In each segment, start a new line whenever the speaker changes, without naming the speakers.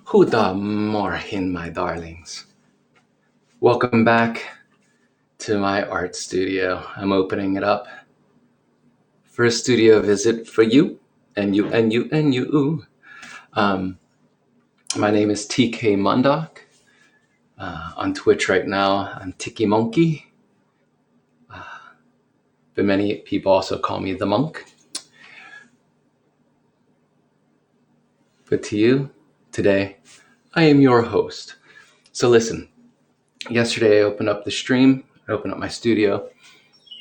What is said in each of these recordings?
Goedemorgen, my darlings. Welcome back to my art studio. I'm opening it up for a studio visit for you and you and you and you. Um, my name is TK Mundok. On Twitch right now, I'm Tiki Monkey. But many people also call me the Monk. But to you, today, I am your host. So listen, yesterday I opened up the stream, I opened up my studio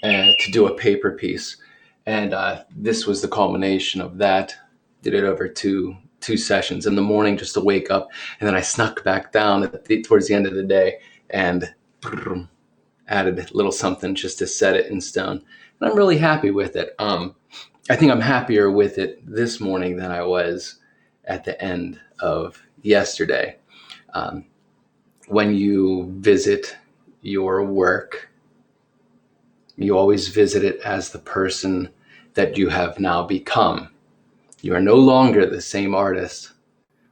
to do a paper piece. And this was the culmination of that. Did it over two sessions in the morning just to wake up. And then I snuck back down towards the end of the day and added a little something just to set it in stone. And I'm really happy with it. I think I'm happier with it this morning than I was at the end of yesterday. When you visit your work, you always visit it as the person that you have now become. You are no longer the same artist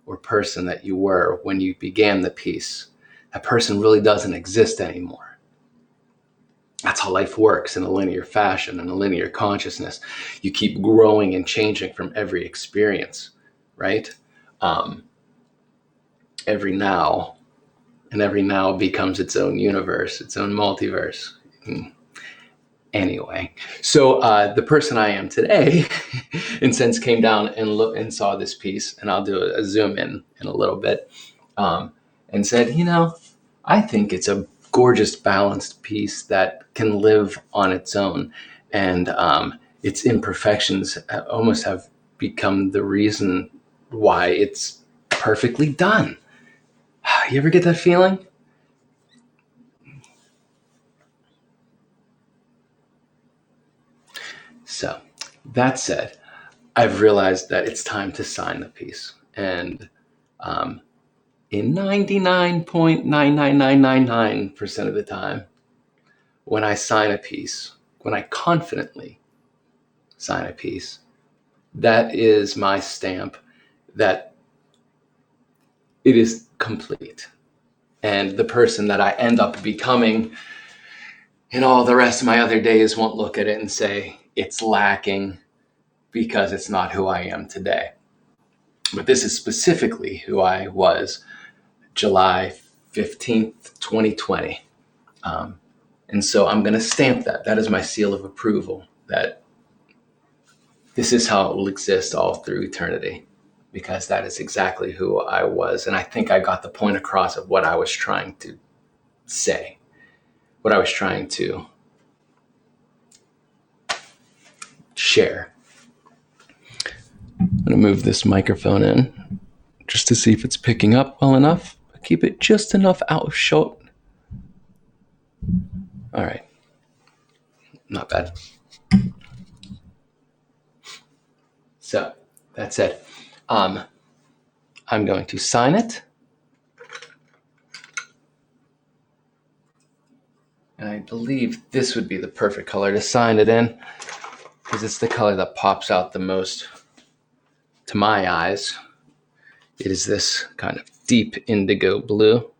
or person that you were when you began the piece. That person really doesn't exist anymore. That's how life works in a linear fashion, in a linear consciousness. You keep growing and changing from every experience, right? Every now becomes its own universe, its own multiverse. Anyway, so the person I am today, in sense, came down and saw this piece, and I'll do a zoom in a little bit, and said, I think it's a gorgeous, balanced piece that can live on its own, and its imperfections almost have become the reason why it's perfectly done. You ever get that feeling? So, that said, I've realized that it's time to sign the piece. And in 99.99999% of the time, when I sign a piece, when I confidently sign a piece, that is my stamp that it is complete. And the person that I end up becoming in all the rest of my other days won't look at it and say it's lacking because it's not who I am today. But this is specifically who I was July 15th, 2020. And so I'm going to stamp that. That is my seal of approval, that this is how it will exist all through eternity, because that is exactly who I was. And I think I got the point across of what I was trying to say, what I was trying to share. I'm going to move this microphone in just to see if it's picking up well enough. Keep it just enough out of shot. All right. Not bad. So that's it. I'm going to sign it. And I believe this would be the perfect color to sign it in, because it's the color that pops out the most to my eyes. It is this kind of deep indigo blue.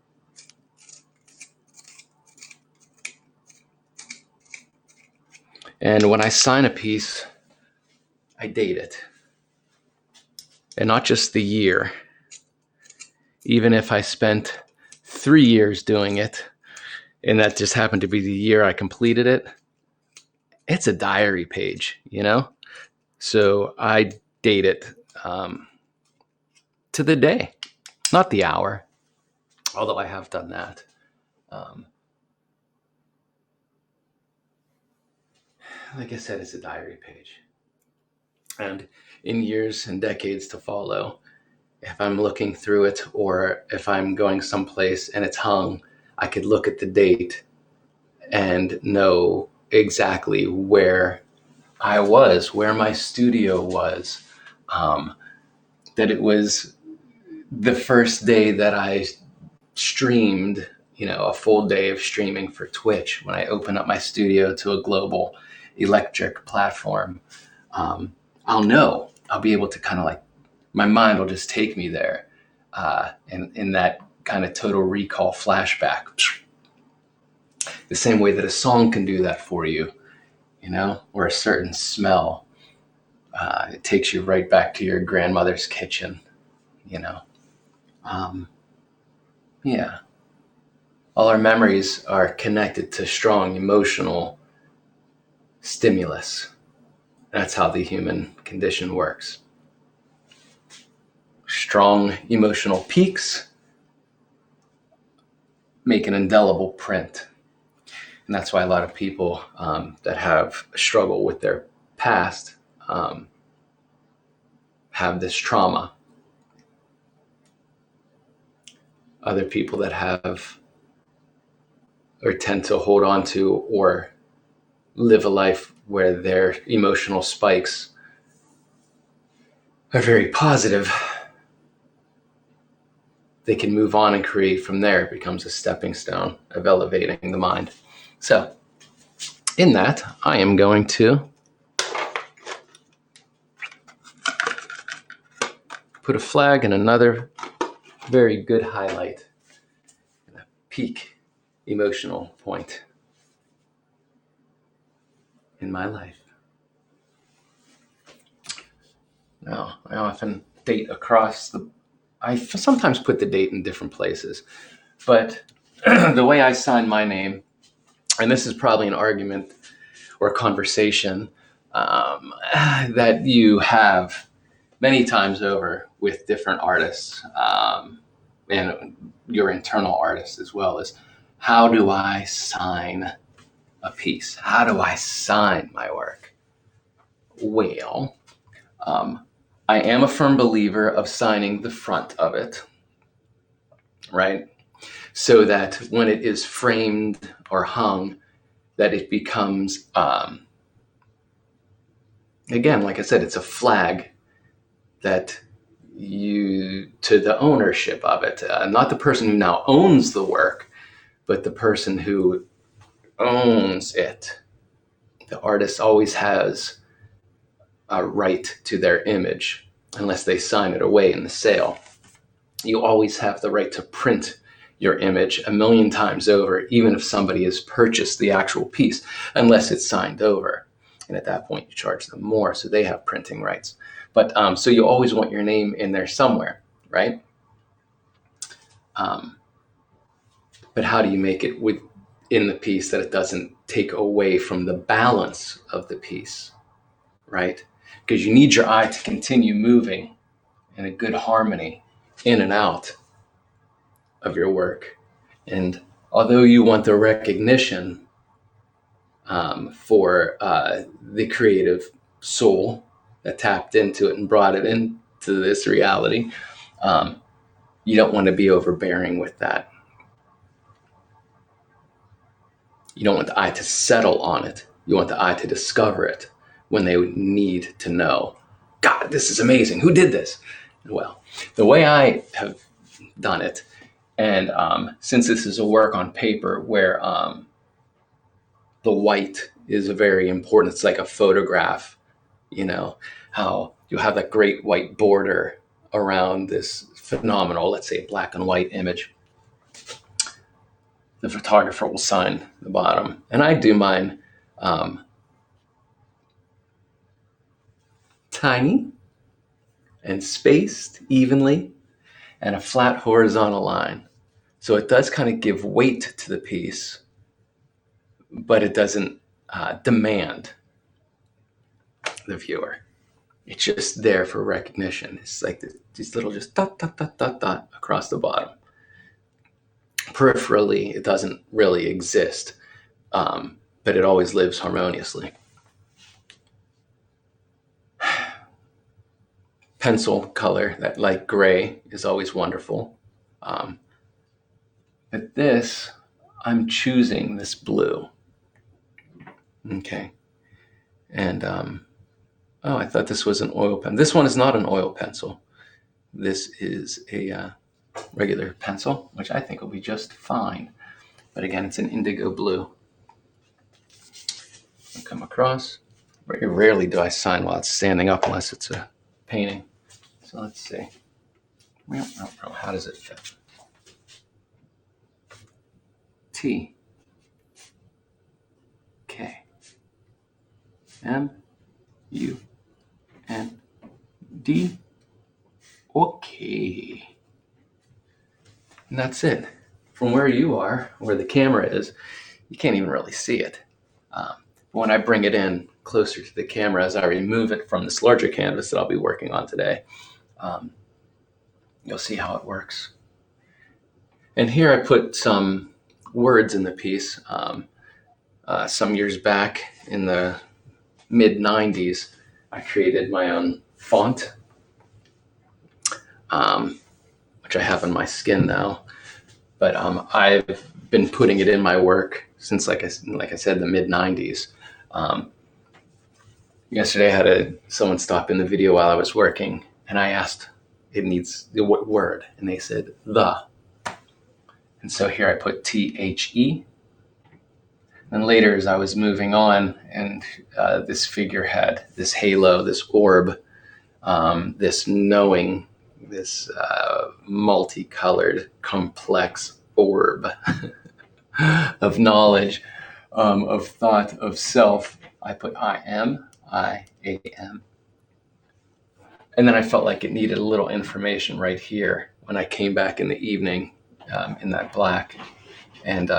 And when I sign a piece, I date it. And not just the year. Even if I spent 3 years doing it, and that just happened to be the year I completed it, it's a diary page, So I date it to the day, not the hour, although I have done that. Like I said, it's a diary page. And in years and decades to follow, if I'm looking through it, or if I'm going someplace and it's hung, I could look at the date and know exactly where I was, where my studio was, that it was the first day that I streamed, a full day of streaming for Twitch, when I opened up my studio to a global electric platform. I'll know. I'll be able to kind of my mind will just take me there. and in that kind of total recall flashback. The same way that a song can do that for you, or a certain smell. It takes you right back to your grandmother's kitchen, you know. Yeah. All our memories are connected to strong emotional stimulus. That's how the human condition works. Strong emotional peaks make an indelible print. And that's why a lot of people that have a struggle with their past have this trauma. Other people that have or tend to hold on to or live a life where their emotional spikes are very positive, they can move on and create from there. It becomes a stepping stone of elevating the mind. So, in that, I am going to put a flag in another very good highlight, a peak emotional point in my life. Now, I often date across I sometimes put the date in different places, but the way I sign my name, and this is probably an argument or conversation that you have many times over with different artists and your internal artists as well, is how do I sign a piece? How do I sign my work? Well, I am a firm believer of signing the front of it, right? So that when it is framed or hung, that it becomes, again, like I said, it's a flag that to the ownership of it, not the person who now owns the work, but the person who owns it. The artist always has a right to their image unless they sign it away in the sale. You always have the right to print your image a million times over, even if somebody has purchased the actual piece, unless it's signed over. And at that point, you charge them more, so they have printing rights. But so you always want your name in there somewhere, right? But how do you make it within the piece that it doesn't take away from the balance of the piece, right? Because you need your eye to continue moving in a good harmony in and out of your work. And although you want the recognition for the creative soul that tapped into it and brought it into this reality, you don't want to be overbearing with that. You don't want the eye to settle on it. You want the eye to discover it when they need to know, God, this is amazing. Who did this? Well, the way I have done it, and since this is a work on paper where the white is very important, it's like a photograph, how you have that great white border around this phenomenal, let's say, black and white image. The photographer will sign the bottom. And I do mine tiny and spaced evenly and a flat horizontal line. So it does kind of give weight to the piece, but it doesn't demand the viewer. It's just there for recognition. It's like these little just dot, dot, dot, dot, dot across the bottom. Peripherally, it doesn't really exist, but it always lives harmoniously. Pencil color, that light gray, is always wonderful. But this, I'm choosing this blue. Okay. And, I thought this was an oil pen. This one is not an oil pencil. This is a regular pencil, which I think will be just fine. But again, it's an indigo blue. I'll come across. Very rarely do I sign while it's standing up unless it's a painting. So let's see. How does it fit? T K M U N D. Okay. And that's it. From where you are, where the camera is, you can't even really see it. But when I bring it in closer to the camera, as I remove it from this larger canvas that I'll be working on today, you'll see how it works. And here I put some words in the piece. Some years back in the mid 90s, I created my own font, which I have on my skin now. But I've been putting it in my work since, like I said, the mid 90s. Yesterday, I had someone stop in the video while I was working, and I asked, it needs the word, and they said the. And so here I put THE. And later, as I was moving on, and this figure had this halo, this orb, this knowing, this multicolored, complex orb of knowledge, of thought, of self. I put I am. And then I felt like it needed a little information right here when I came back in the evening in that black. And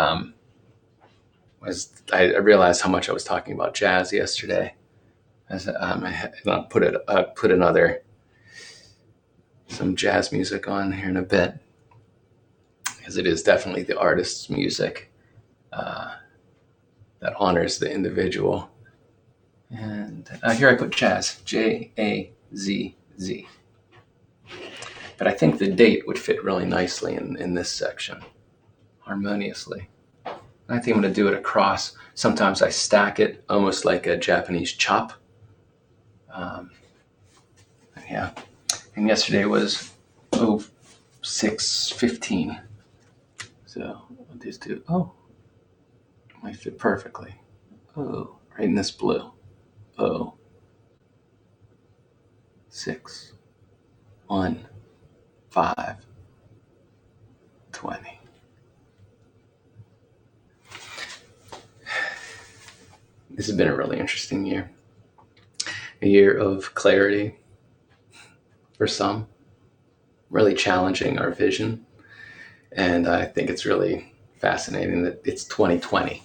I realized how much I was talking about jazz yesterday. I'll put some jazz music on here in a bit, because it is definitely the artist's music that honors the individual. And here I put jazz, JAZZ. But I think the date would fit really nicely in this section, harmoniously. I think I'm going to do it across. Sometimes I stack it almost like a Japanese chop. Yeah. And yesterday was 06:15. So I'll just do, it might fit perfectly. Right in this blue. 06 1 5 20. This has been a really interesting year. A year of clarity for some, really challenging our vision. And I think it's really fascinating that it's 2020,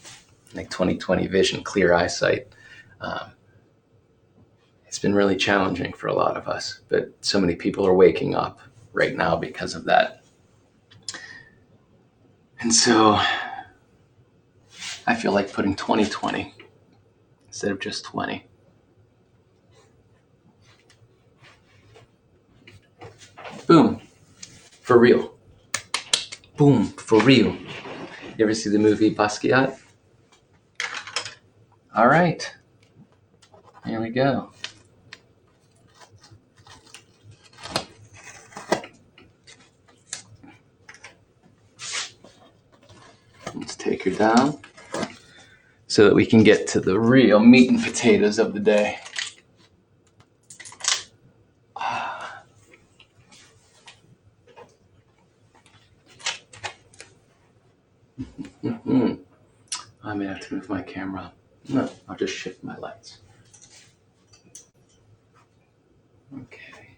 like 2020 vision, clear eyesight. It's been really challenging for a lot of us, but so many people are waking up right now because of that. And so I feel like putting 2020 instead of just 20. Boom, for real. Boom, for real. You ever see the movie Basquiat? All right, here we go. Let's take her down so that we can get to the real meat and potatoes of the day. I may have to move my camera. No, I'll just shift my lights. Okay.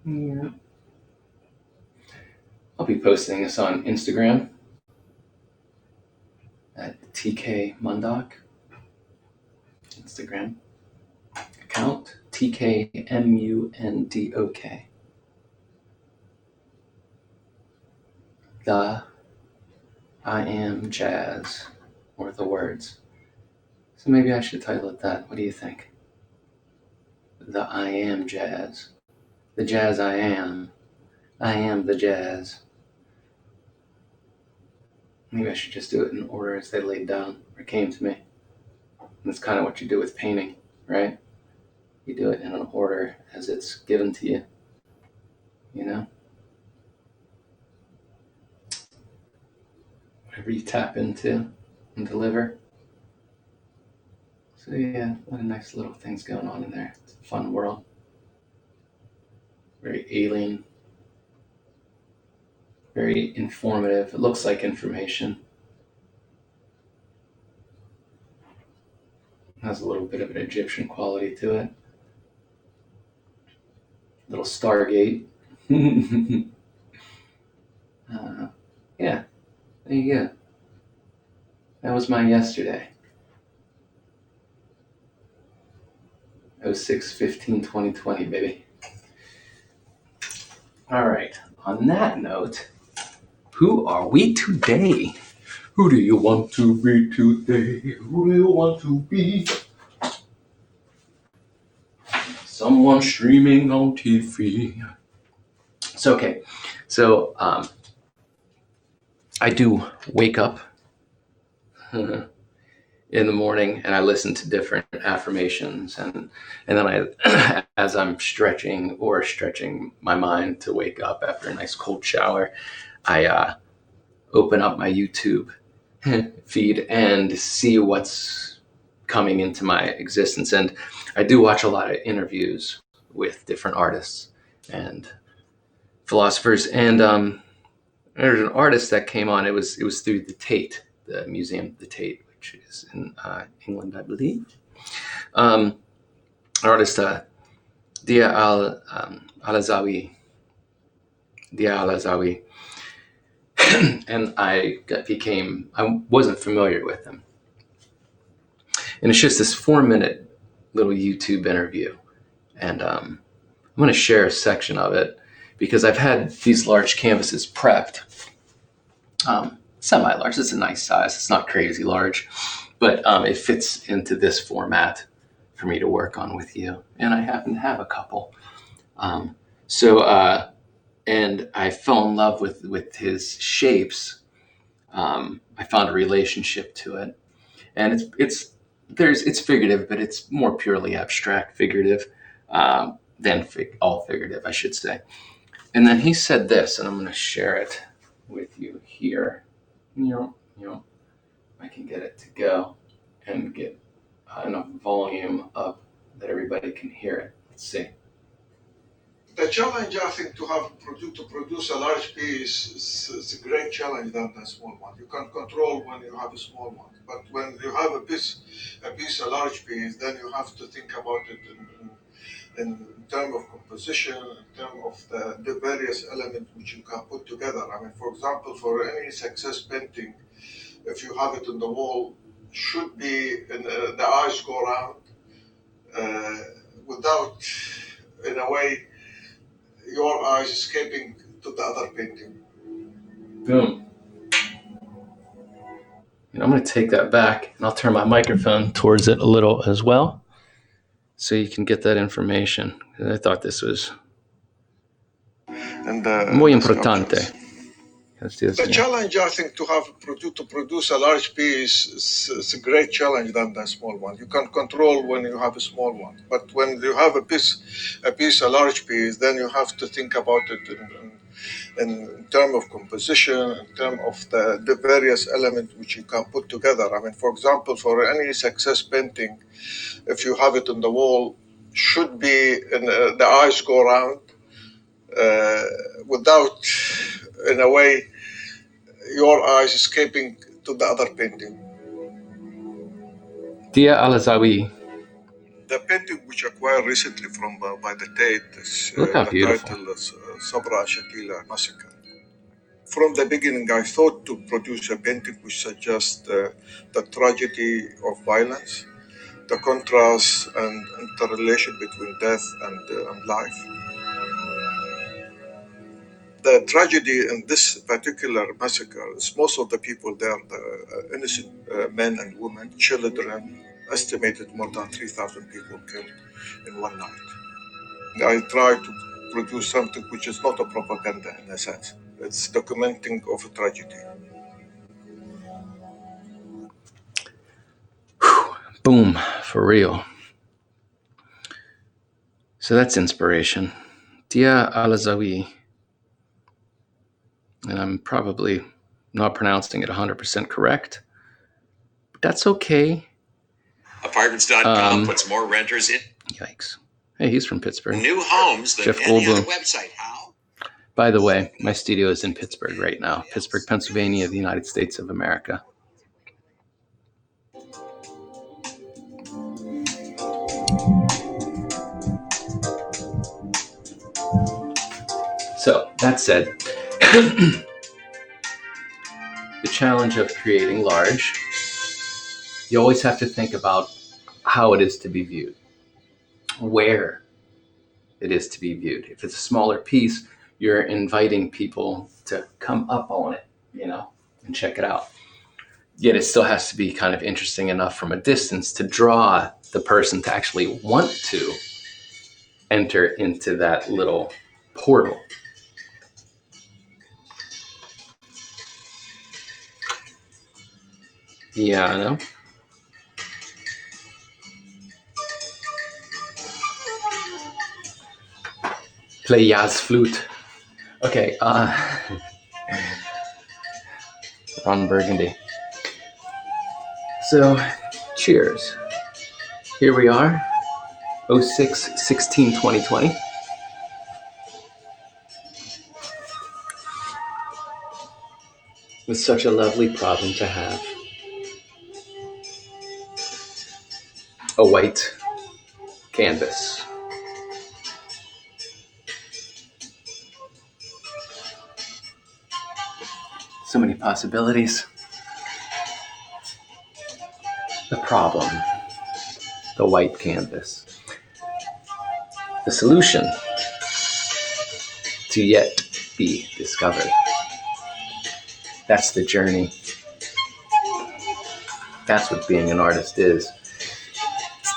Yeah. I'll be posting this on Instagram at TK Mundok. Instagram account TKMUNDOK. The I am jazz, or the words. So maybe I should title it that. What do you think? The I am jazz. The jazz I am. I am the jazz. Maybe I should just do it in order as they laid down or came to me. And that's kind of what you do with painting, right? You do it in an order as it's given to you, you know? Whatever you tap into and deliver. So yeah, a lot of nice little things going on in there. It's a fun world. very alien, very informative. It looks like information. It has a little bit of an Egyptian quality to it. Little Stargate. Yeah, there you go. That was my yesterday. It was 6/15/2020, baby. All right. On that note, who are we today? Who do you want to be today? Who do you want to be? Someone streaming on TV. So, okay. So, I do wake up in the morning and I listen to different affirmations, and then I as I'm stretching my mind to wake up after a nice cold shower, I open up my YouTube feed and see what's coming into my existence. And I do watch a lot of interviews with different artists and philosophers, and there's an artist that came on. It was through the Museum of the Tate, which is in England, I believe. Artist Dia Alazawi, and I wasn't familiar with him. And it's just this 4-minute little YouTube interview. And I'm going to share a section of it because I've had these large canvases prepped. Semi-large, it's a nice size. It's not crazy large, but it fits into this format for me to work on with you. And I happen to have a couple. And I fell in love with his shapes. I found a relationship to it, and it's figurative, but it's more purely abstract figurative than all figurative, I should say. And then he said this, and I'm going to share it with you here. I can get it to go and get enough volume up that everybody can hear it. Let's see.
The challenge, I think, to produce a large piece is a great challenge than a small one. You can control when you have a small one, but when you have a large piece, then you have to think about it in terms of composition, in terms of the various elements which you can put together. I mean, for example, for any success painting, if you have it on the wall, should be the eyes go around without, in a way, your eyes escaping to the other painting.
Boom. And I'm going to take that back, and I'll turn my microphone towards it a little as well, so you can get that information. I thought this was muy importante.
The challenge, I think, to produce a large piece is a great challenge than a small one. You can control when you have a small one, but when you have a large piece, then you have to think about it in terms of composition, in terms of the various elements which you can put together. I mean, for example, for any success painting, if you have it on the wall, should be the eyes go around without, in a way, your eyes escaping to the other painting.
Dia Alazawi.
The painting which acquired recently by the Tate is
Look how
the
beautiful.
title is Sabra Shatila Massacre. From the beginning, I thought to produce a painting which suggests the tragedy of violence, the contrast and interrelation between death and life. The tragedy in this particular massacre is most of the people there, the innocent men and women, children, estimated more than 3,000 people killed in one night. I try to produce something which is not a propaganda in a sense. It's documenting of a tragedy.
Boom, for real. So that's inspiration. Dia Alazawi. And I'm probably not pronouncing it 100% correct, but that's okay.
Apartments.com puts more renters in.
Yikes. Hey, he's from Pittsburgh.
New homes than
Jeff
any other
Goldblum.
website. How?
By the way, my studio is in Pittsburgh right now. Pittsburgh, Pennsylvania, the United States of America. So, that said, the challenge of creating large, you always have to think about how it is to be viewed, where it is to be viewed. If it's a smaller piece, you're inviting people to come up on it, and check it out. Yet it still has to be kind of interesting enough from a distance to draw the person to actually want to enter into that little portal. Yeah, I know. Play jazz flute. Okay, Ron Burgundy. So, cheers. Here we are, 06/16/2020. With such a lovely problem to have. A white canvas. So many possibilities. The problem. The white canvas. The solution to yet be discovered. That's the journey. That's what being an artist is.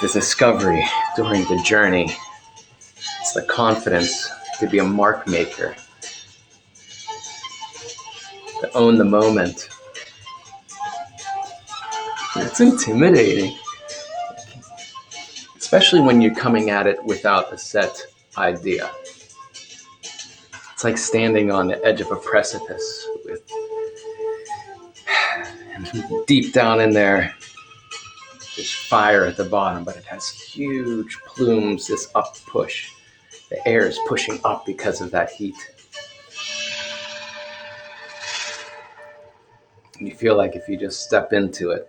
It's the discovery during the journey. It's the confidence to be a mark maker, to own the moment. It's intimidating, especially when you're coming at it without a set idea. It's like standing on the edge of a precipice with deep down in there, there's fire at the bottom, but it has huge plumes, this up push. The air is pushing up because of that heat. And you feel like if you just step into it,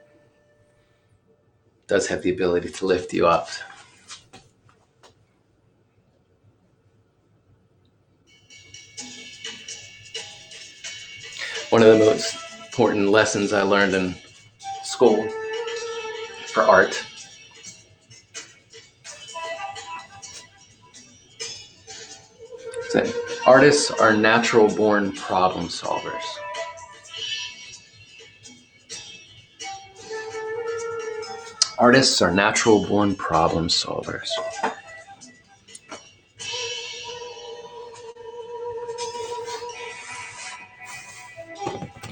it does have the ability to lift you up. One of the most important lessons I learned in school for art is that artists are natural born problem solvers. Artists are natural born problem solvers.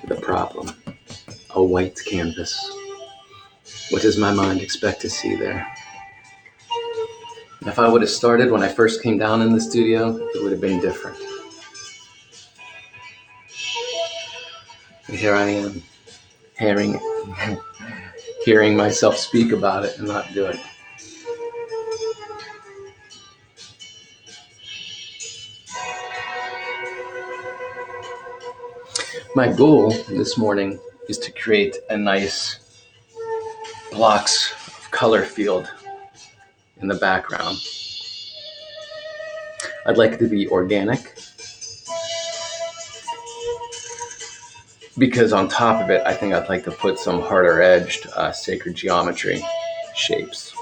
The problem, a white canvas. What does my mind expect to see there? And if I would have started when I first came down in the studio, it would have been different. And here I am, hearing myself speak about it and not do it. My goal this morning is to create a nice blocks of color field in the background. I'd like it to be organic, because on top of it, I think I'd like to put some harder edged sacred geometry shapes.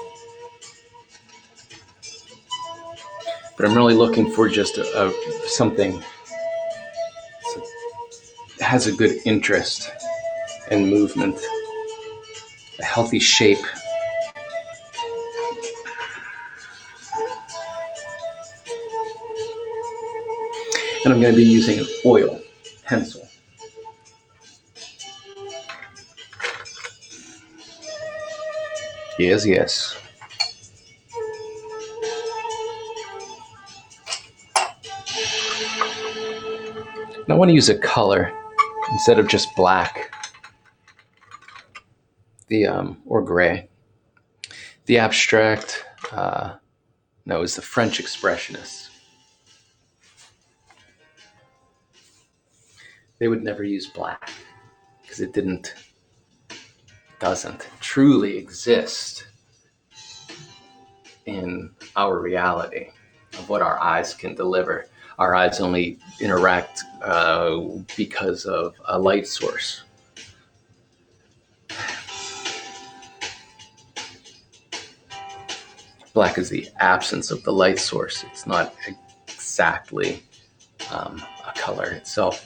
But I'm really looking for just something that has a good interest and movement, a healthy shape. And I'm going to be using an oil pencil. Yes, yes. And I want to use a color instead of just black, or gray. The abstract No, it was the French Expressionists. They would never use black because it doesn't truly exist in our reality of what our eyes can deliver. Our eyes only interact because of a light source. Black is the absence of the light source. It's not exactly a color itself.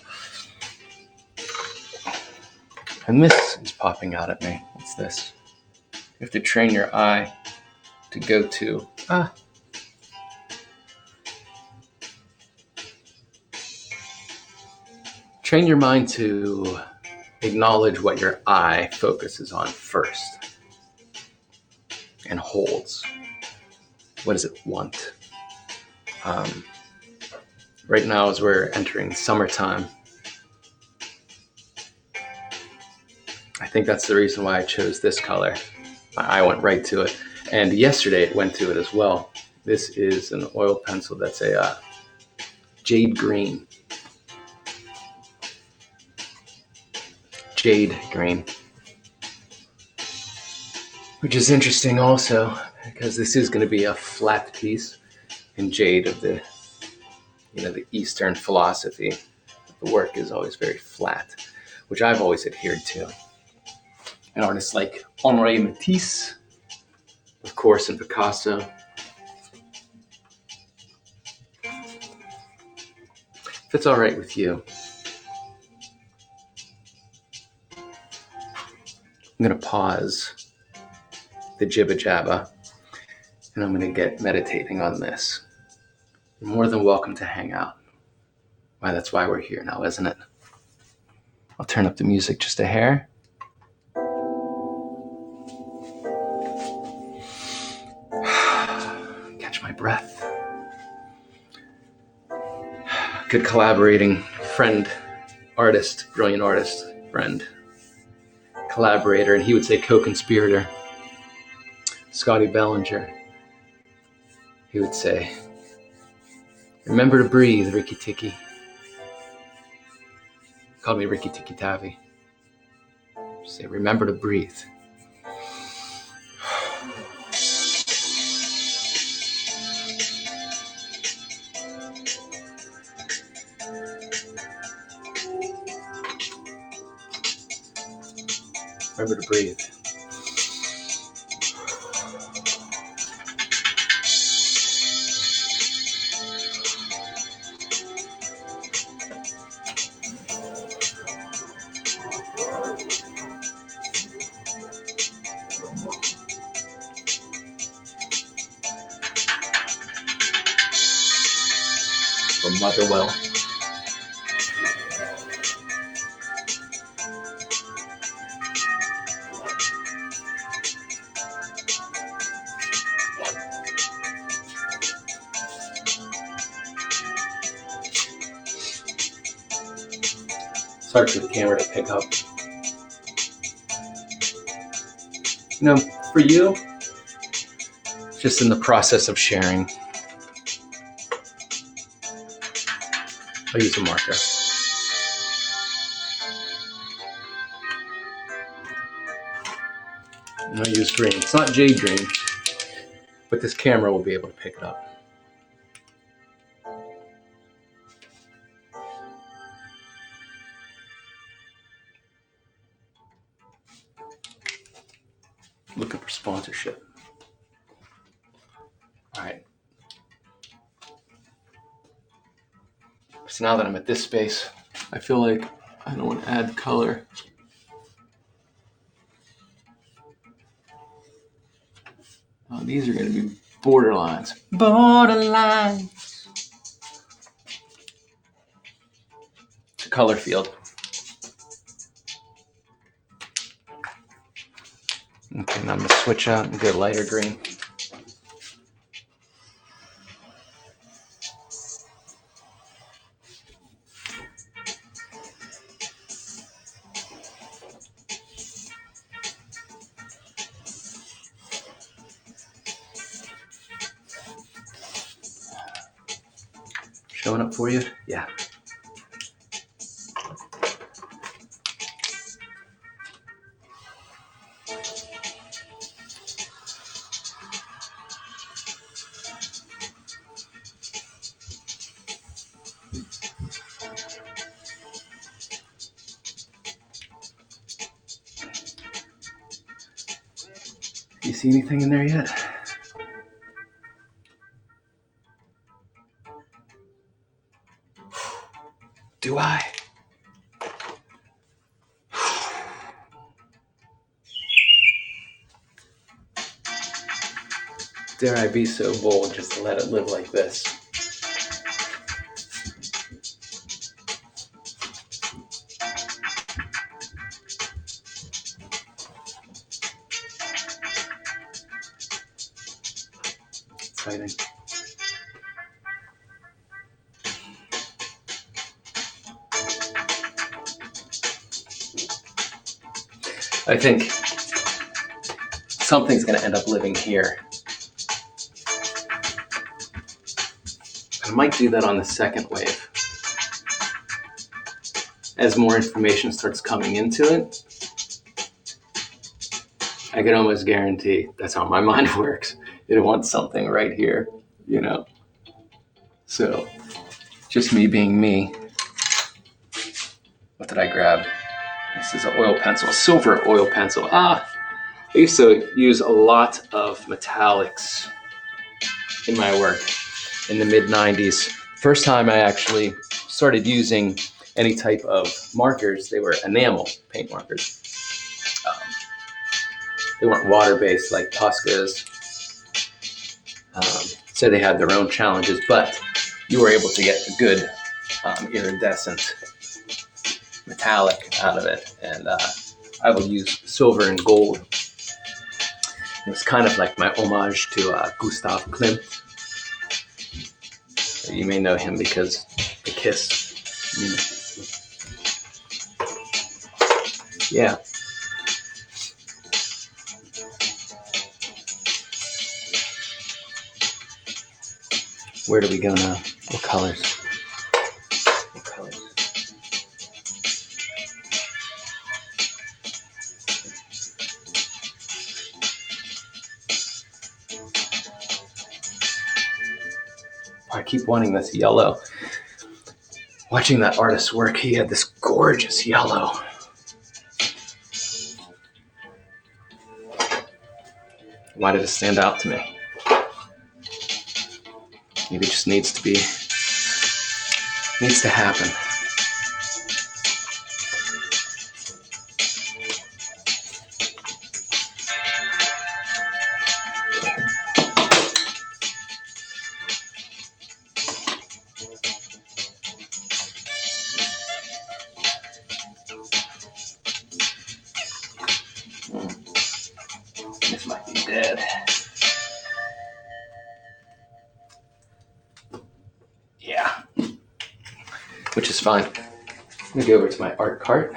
And this is popping out at me. What's this? You have to train your eye to go to train your mind to acknowledge what your eye focuses on first and holds. What does it want? Right now, as we're entering summertime, I think that's the reason why I chose this color. My eye went right to it. And yesterday it went to it as well. This is an oil pencil that's a jade green. Jade green. Which is interesting also, because this is going to be a flat piece in jade of the Eastern philosophy. The work is always very flat, which I've always adhered to. And artists like Henri Matisse, of course, and Picasso. If it's all right with you, I'm going to pause the jibba jabba and I'm going to get meditating on this. You're more than welcome to hang out. Why, that's why we're here now, isn't it? I'll turn up the music just a hair. Catch my breath. Good collaborating friend, artist, brilliant artist, friend, collaborator, and he would say co-conspirator, Scotty Bellinger. He would say, remember to breathe, Ricky Tikki. Called me Ricky Tikki Tavi. Say, remember to breathe. Remember to breathe. From Motherwell. It's hard for the camera to pick up. For you, just in the process of sharing, I'll use a marker. And I'll use green. It's not jade green, but this camera will be able to pick it up. Looking for sponsorship. All right. So now that I'm at this space, I feel like I don't want to add color. These are going to be borderlines. Borderlines. It's a color field. Okay, now I'm going to switch out and go lighter green. up for you? Yeah. Do you see anything in there yet? Do I? Dare I be so bold just to let it live like this? Exciting. I think something's going to end up living here. I might do that on the second wave. As more information starts coming into it, I can almost guarantee that's how my mind works. It wants something right here, you know? So, just me being me. What did I grab? This is an oil pencil, a silver oil pencil. I used to use a lot of metallics in my work in the mid-90s. First time I actually started using any type of markers, they were enamel paint markers. They weren't water-based like Tosca's. So they had their own challenges, but you were able to get a good iridescent metallic out of it. And I would use silver and gold. It was kind of like my homage to Gustav Klimt. You may know him because The Kiss. Yeah. Where do we go now? What colors? What colors? I keep wanting this yellow. Watching that artist's work, he had this gorgeous yellow. Why did it stand out to me? Maybe it just needs to happen. This might be dead. Yeah. Which is fine. I'm gonna go over to my art cart.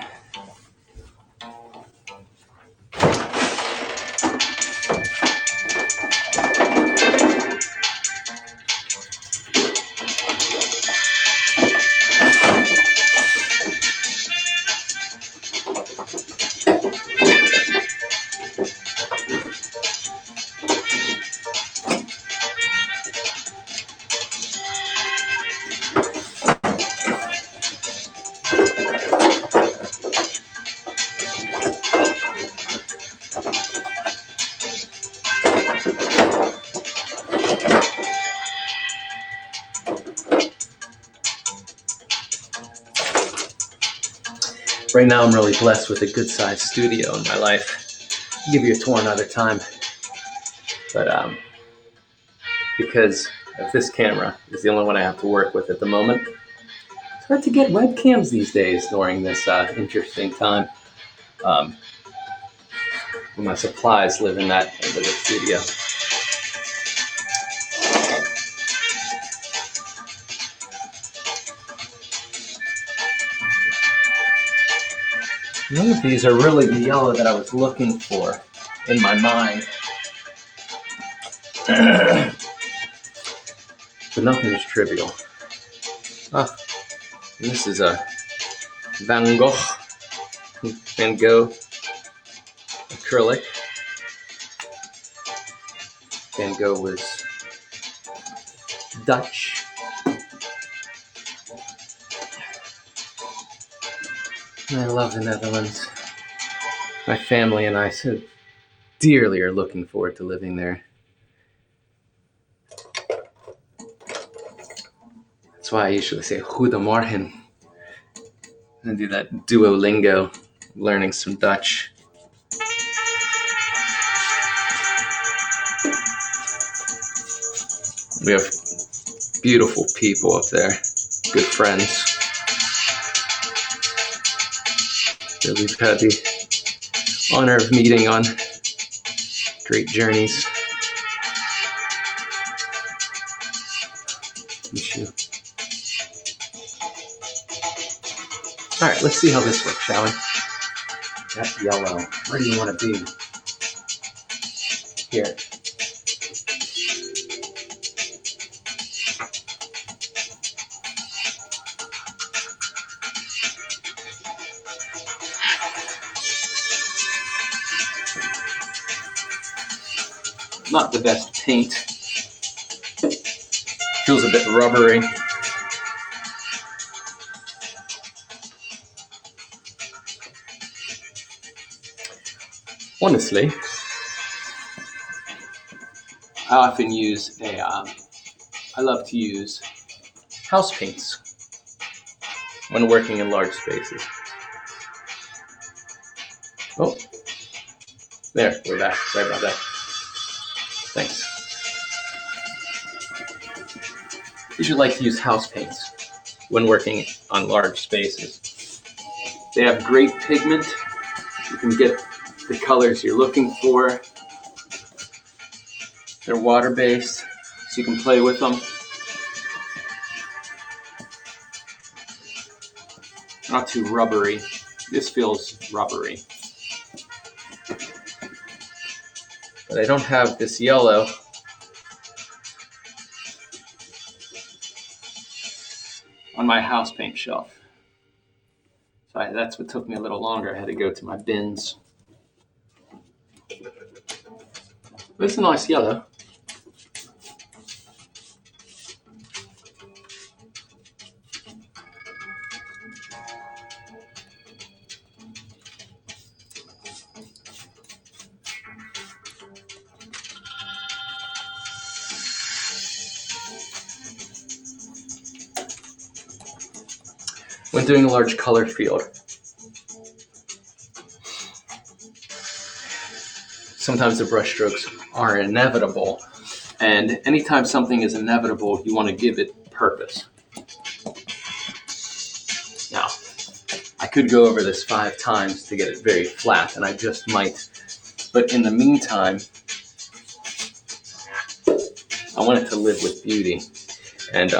Right now I'm really blessed with a good sized studio in my life. I'll give you a tour another time. But because of this camera is the only one I have to work with at the moment, it's hard to get webcams these days during this interesting time. My supplies live in that end of the studio. None of these are really the yellow that I was looking for in my mind. But nothing is trivial. Ah, and this is a Van Gogh acrylic. Van Gogh was Dutch. And I love the Netherlands. My family and I so dearly are looking forward to living there. That's why I usually say Goedemorgen. And do that Duolingo, learning some Dutch. We have beautiful people up there, good friends that we've had the honor of meeting on great journeys. All right, let's see how this works, shall we? That's yellow. Where do you want to be? Here. Not the best paint. Feels a bit rubbery. Honestly, I often use I love to use house paints when working in large spaces. Oh, there, we're back. Sorry about that. Thanks. You should like to use house paints when working on large spaces. They have great pigment. You can get the colors you're looking for. They're water-based, so you can play with them. Not too rubbery. This feels rubbery. But I don't have this yellow. On my house paint shelf. So that's what took me a little longer. I had to go to my bins. But it's a nice yellow. When doing a large color field, sometimes the brush strokes are inevitable. And anytime something is inevitable, you want to give it purpose. Now, I could go over this 5 times to get it very flat, and I just might. But in the meantime, I want it to live with beauty. And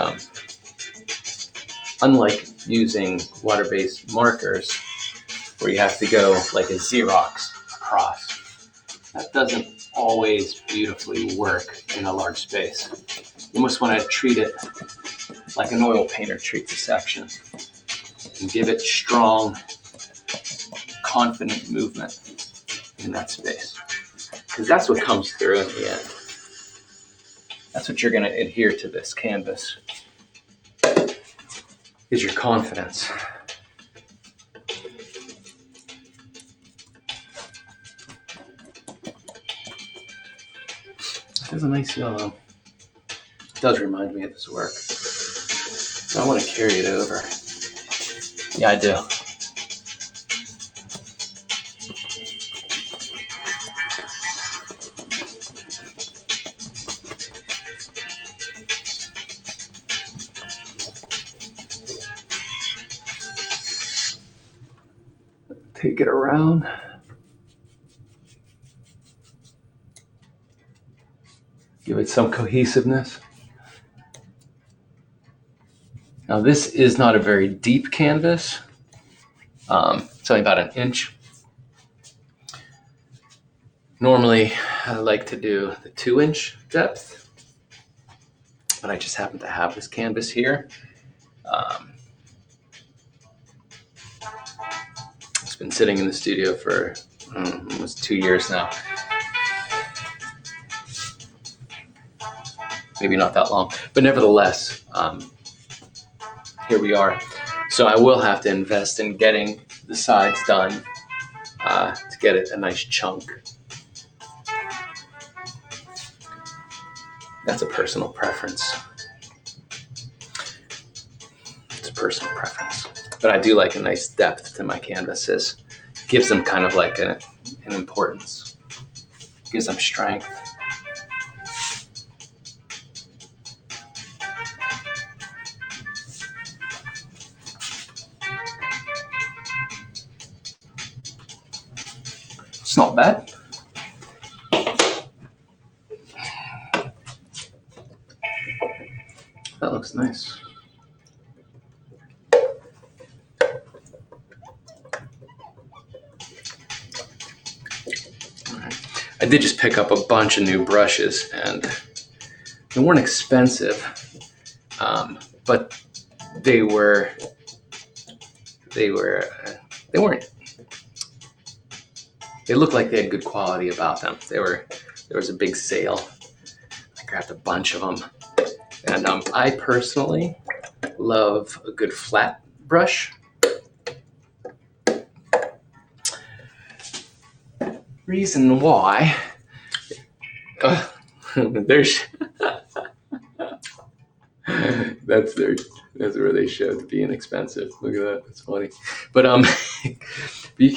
unlike using water-based markers, where you have to go like a Xerox across, that doesn't always beautifully work in a large space. You almost want to treat it like an oil painter treats a section and give it strong, confident movement in that space. Because that's what comes through in the end. That's what you're going to adhere to this canvas, is your confidence. It's a nice yellow. It does remind me of this work. So I want to carry it over. Yeah, I do. Take it around. Give it some cohesiveness. Now this is not a very deep canvas. It's only about 1 inch. Normally, I like to do the 2-inch depth, but I just happen to have this canvas here. It's been sitting in the studio for almost 2 years now. Maybe not that long, but nevertheless, here we are. So I will have to invest in getting the sides done to get it a nice chunk. That's a personal preference. It's a personal preference. But I do like a nice depth to my canvases. Gives them kind of like an importance. Gives them strength. It's not bad. That looks nice. I did just pick up a bunch of new brushes, and they weren't expensive, but they weren't. They looked like they had good quality about them. There was a big sale. I grabbed a bunch of them, and I personally love a good flat brush. Reason why, there's that's where they showed being expensive. Look at that, that's funny. But you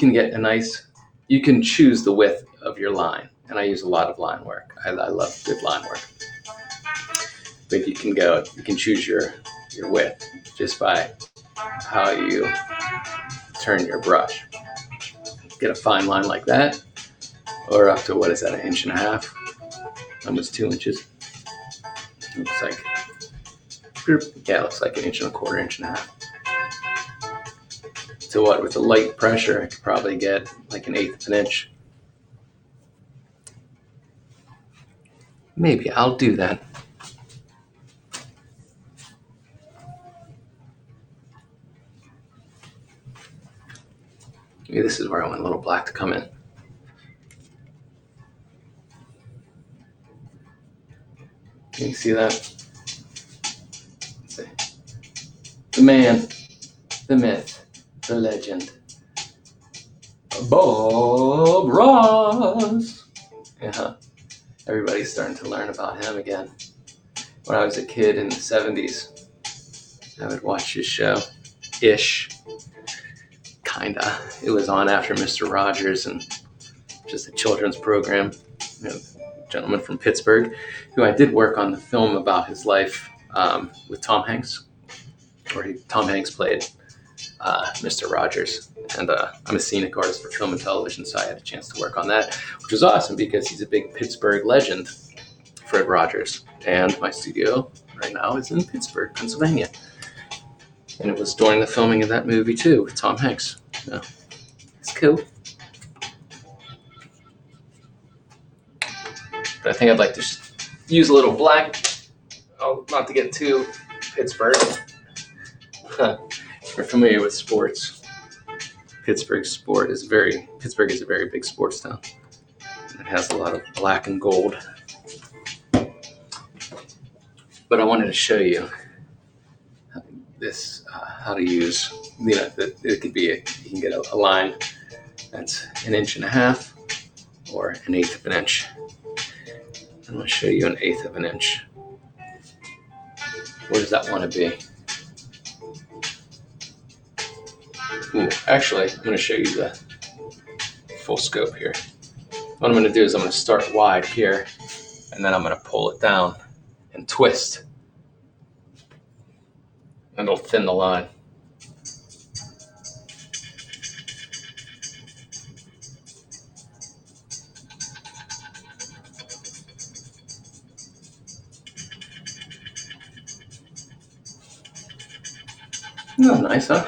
can choose the width of your line, and I use a lot of line work. I love good line work. But you can choose your width just by how you turn your brush. Get a fine line like that, or up to, what is that, 1.5 inches? Almost 2 inches. Looks like, yeah, it looks like 1.25 inches, 1.5 inches. So what, with a light pressure, I could probably get like 1/8 of an inch. Maybe I'll do that. Maybe this is where I want a little black to come in. Can you see that? Let's see. The man, the myth, the legend, Bob Ross. Yeah, everybody's starting to learn about him again. When I was a kid in the 70s, I would watch his show, ish. Kinda. It was on after Mr. Rogers, and just a children's program. You know, a gentleman from Pittsburgh, who I did work on the film about his life with Tom Hanks, where Tom Hanks played Mr. Rogers. And I'm a scenic artist for film and television, so I had a chance to work on that, which was awesome because he's a big Pittsburgh legend, Fred Rogers. And my studio right now is in Pittsburgh, Pennsylvania. And it was during the filming of that movie too, with Tom Hanks. So it's cool. But I think I'd like to use a little black. Oh, not to get too Pittsburgh. We're familiar with sports. Pittsburgh is a very big sports town. It has a lot of black and gold. But I wanted to show you this, how to use, it could be, you can get a line that's 1.5 inches or 1/8 of an inch. I'm going to show you 1/8 of an inch. Where does that want to be? Ooh, actually, I'm going to show you the full scope here. What I'm going to do is I'm going to start wide here, and then I'm going to pull it down and twist. And it'll thin the line. Oh, nice, huh?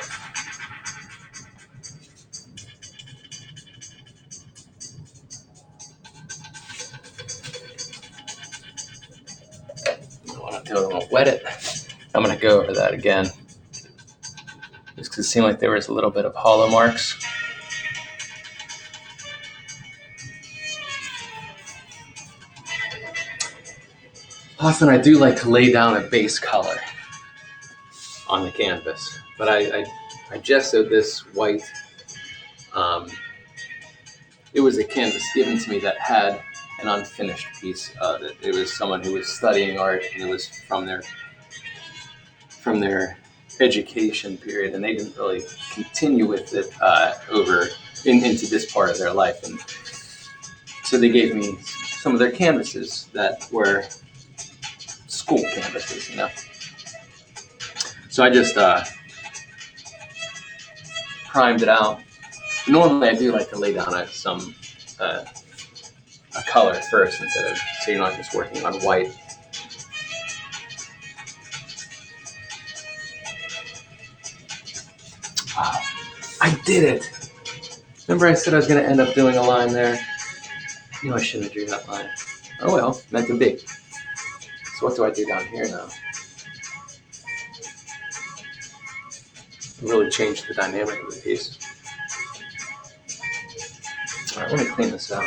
I want to wet it. I'm going to go over that again because it seemed like there was a little bit of hollow marks. Often I do like to lay down a base color on the canvas, but I gessoed this white. It was a canvas given to me that had an unfinished piece of it. It was someone who was studying art, and it was from their education period, and they didn't really continue with it into this part of their life. And so they gave me some of their canvases that were school canvases, you know. So I just primed it out. Normally I do like to lay down a color first instead of, so you're not just working on white. I did it! Remember I said I was going to end up doing a line there? No, I shouldn't have drew that line. Oh well, meant to be. So what do I do down here now? Really changed the dynamic of the piece. All right, let me clean this out.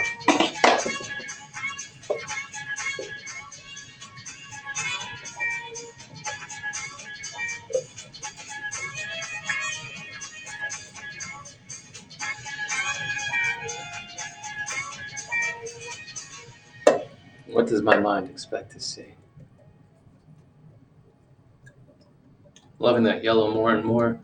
What does my mind expect to see? Loving that yellow more and more.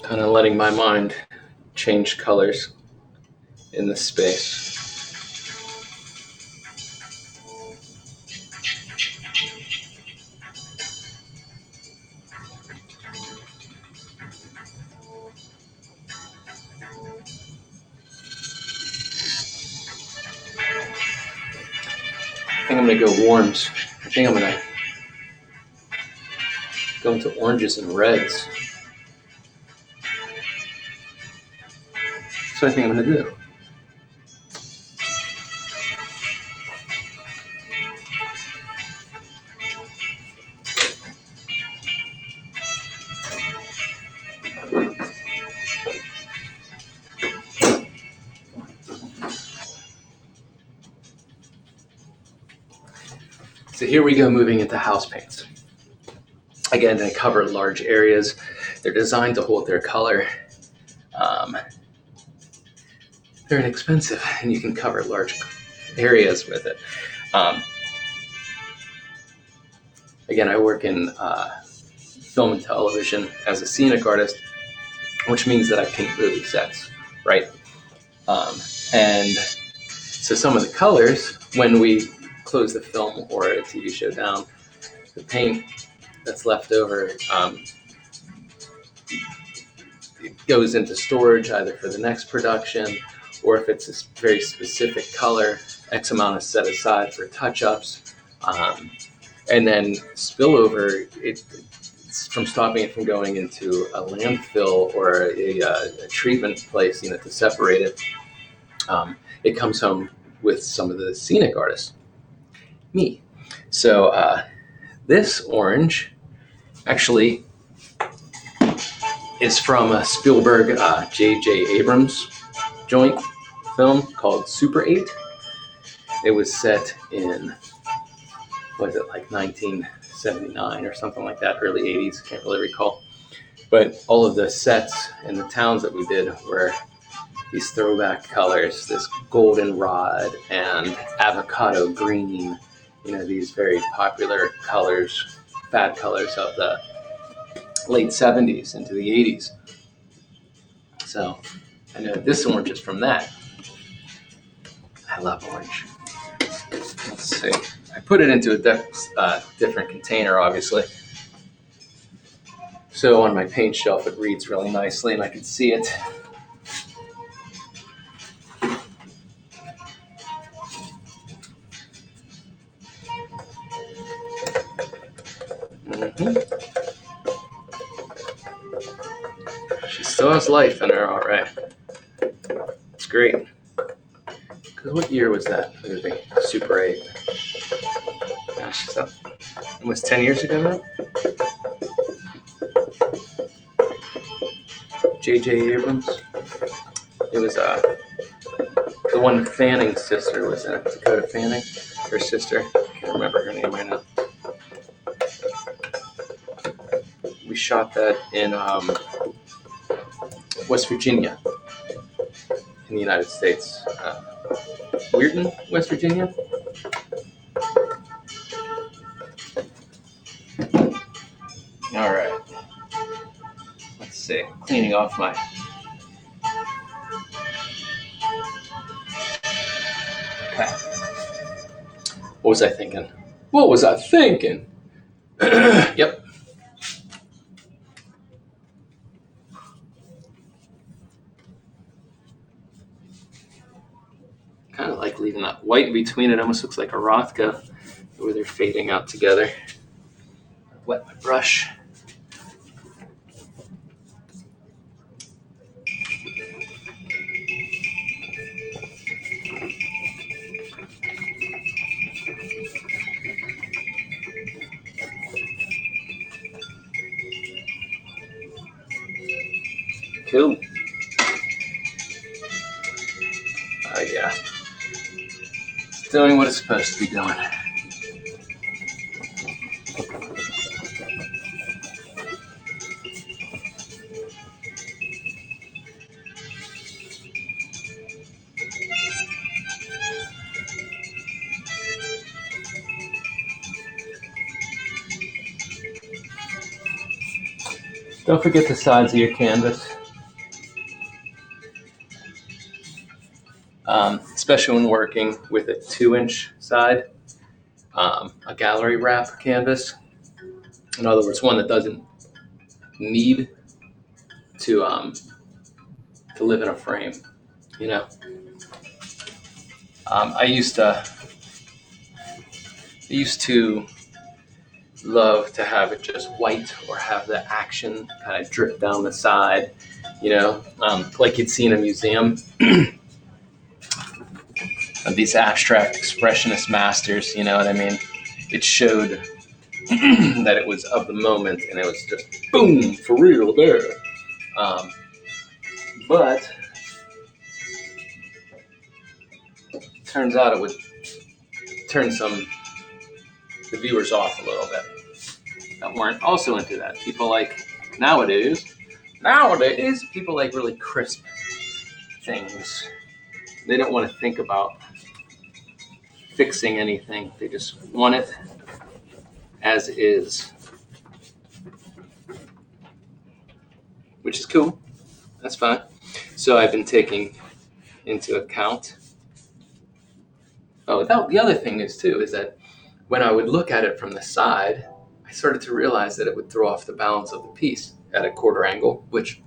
Kind of letting my mind change colors in the space. I think I'm going to go warms. I think I'm going to go into oranges and reds. So I think I'm going to do. So here we go, moving into house paints. Again, they cover large areas. They're designed to hold their color. They're inexpensive, and you can cover large areas with it. Again, I work in film and television as a scenic artist, which means that I paint movie sets, right? And so some of the colors, when we close the film or a TV show down, the paint that's left over it goes into storage either for the next production, or if it's a very specific color, X amount is set aside for touch-ups. And then spillover, it's from stopping it from going into a landfill or a treatment place, you know, to separate it. It comes home with some of the scenic artists, me. So this orange actually is from a Spielberg J.J. Abrams joint film called Super 8. It was set in, what is it, like 1979 or something like that, early 80s, can't really recall. But all of the sets and the towns that we did were these throwback colors, this goldenrod and avocado green, you know, these very popular colors, fad colors of the late 70s into the 80s. So I know this orange is from that. I love orange. Let's see. I put it into a different container, obviously. So on my paint shelf, it reads really nicely and I can see it. She's still So how's life in RRA? It's great. Because what year was that? It would be Super 8. Gosh, so almost 10 years ago now? J.J. Abrams. It was the one Fanning's sister was in it. Dakota Fanning, her sister. Can't remember her name right now. We shot that in West Virginia, in the United States. Weirton, West Virginia. All right. Let's see. Cleaning off my. Okay. What was I thinking? Yep. Kind of like leaving that white in between. It almost looks like a Rothko, where they're fading out together. Wet my brush. Cool. Oh yeah. It's doing what it's supposed to be doing. Don't forget the sides of your canvas. Especially when working with a 2-inch side, a gallery wrap canvas. In other words, one that doesn't need to live in a frame. You know, I used to love to have it just white or have the action kind of drip down the side. You know, like you'd see in a museum. Of these abstract expressionist masters, you know what I mean? It showed that it was of the moment, and it was just boom, for real there. But turns out it would turn the viewers off a little bit that weren't also into that. People like nowadays, people like really crisp things. They don't want to think about fixing anything. They just want it as is, which is cool. That's fine. So I've been taking into account. Oh, the other thing is that when I would look at it from the side, I started to realize that it would throw off the balance of the piece at a quarter angle, which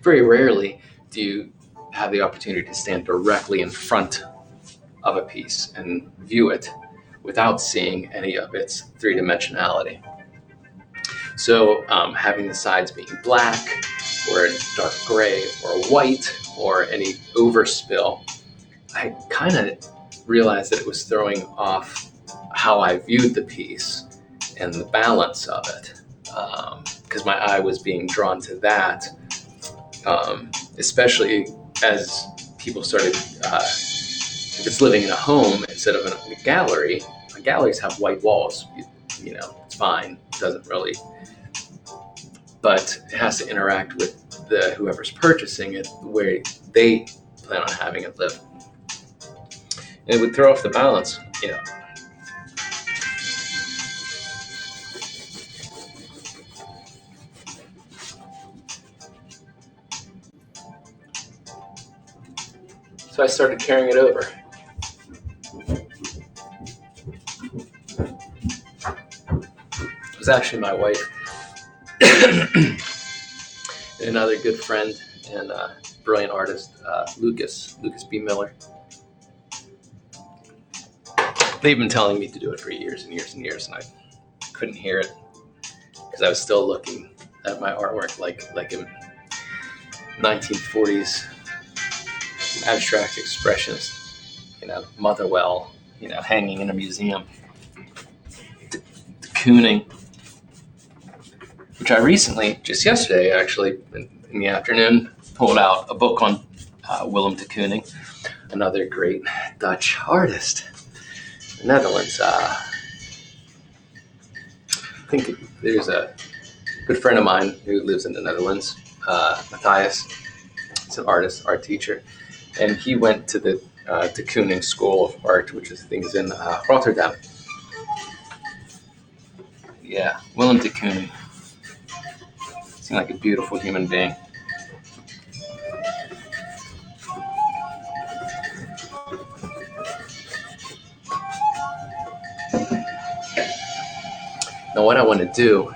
very rarely do you have the opportunity to stand directly in front of a piece and view it without seeing any of its three-dimensionality. So having the sides being black or dark gray or white or any overspill, I kind of realized that it was throwing off how I viewed the piece and the balance of it, because my eye was being drawn to that, especially as people started, if it's living in a home instead of in a gallery. Galleries have white walls, you know, it's fine, it doesn't really, but it has to interact with whoever's purchasing it where they plan on having it live. And it would throw off the balance, you know. So I started carrying it over. It was actually my wife and another good friend and brilliant artist, Lucas B. Miller. They've been telling me to do it for years and years and years, and I couldn't hear it because I was still looking at my artwork like 1940s abstract expressionist, Motherwell, hanging in a museum. De Kooning, which I recently, just yesterday actually, in the afternoon, pulled out a book on Willem de Kooning, another great Dutch artist. The Netherlands. I think there's a good friend of mine who lives in the Netherlands, Matthias. He's an artist, art teacher, and he went to the de Kooning School of Art, which I think is in Rotterdam. Yeah, Willem de Kooning. Seemed like a beautiful human being. Now, what I want to do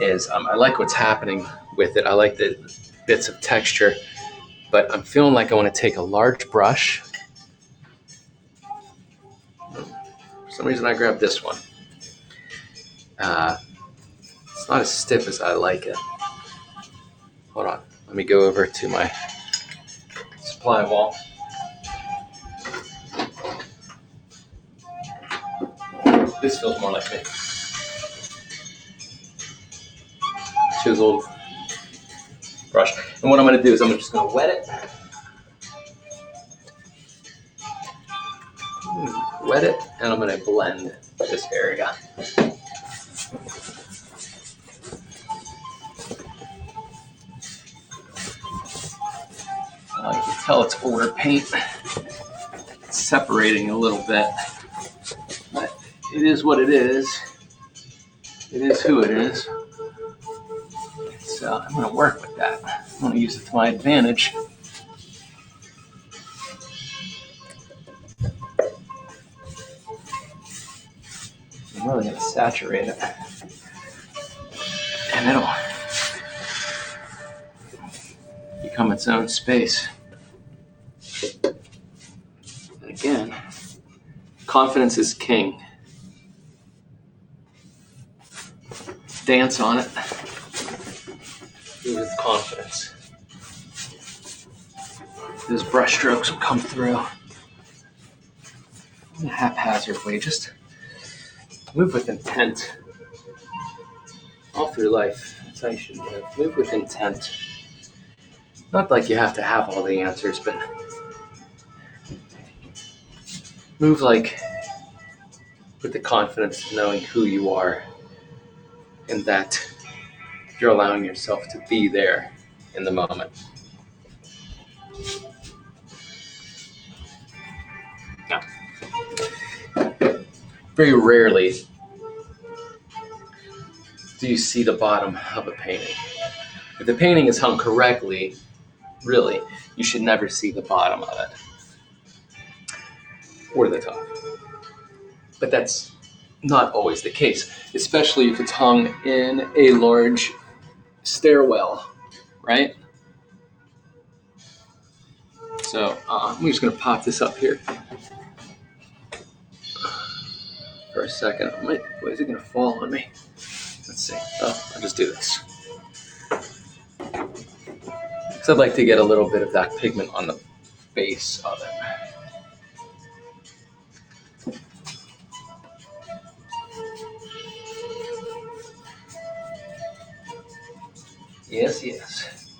is, I like what's happening with it. I like the bits of texture, but I'm feeling like I want to take a large brush. For some reason, I grabbed this one. It's not as stiff as I like it. Hold on. Let me go over to my supply wall. This feels more like me. Chiseled brush. And what I'm going to do is I'm just going to wet it. Wet it, and I'm going to blend this area. You can tell it's older paint. It's separating a little bit. But it is what it is. It is who it is. So I'm going to work with that. I'm going to use it to my advantage. I'm really going to saturate it. And it'll become its own space. And again, confidence is king. Dance on it. Do it with confidence. Those brush strokes will come through in a haphazard way. Just move with intent. All through life, that's how you should live. Move with intent. Not like you have to have all the answers, but move like with the confidence of knowing who you are and that you're allowing yourself to be there in the moment. Now, very rarely do you see the bottom of a painting. If the painting is hung correctly, really, you should never see the bottom of it or the top. But that's not always the case, especially if it's hung in a large stairwell, right? So I'm just going to pop this up here for a second. Is it going to fall on me? Let's see. I'll just do this. Because I'd like to get a little bit of that pigment on the base of it. Yes, yes.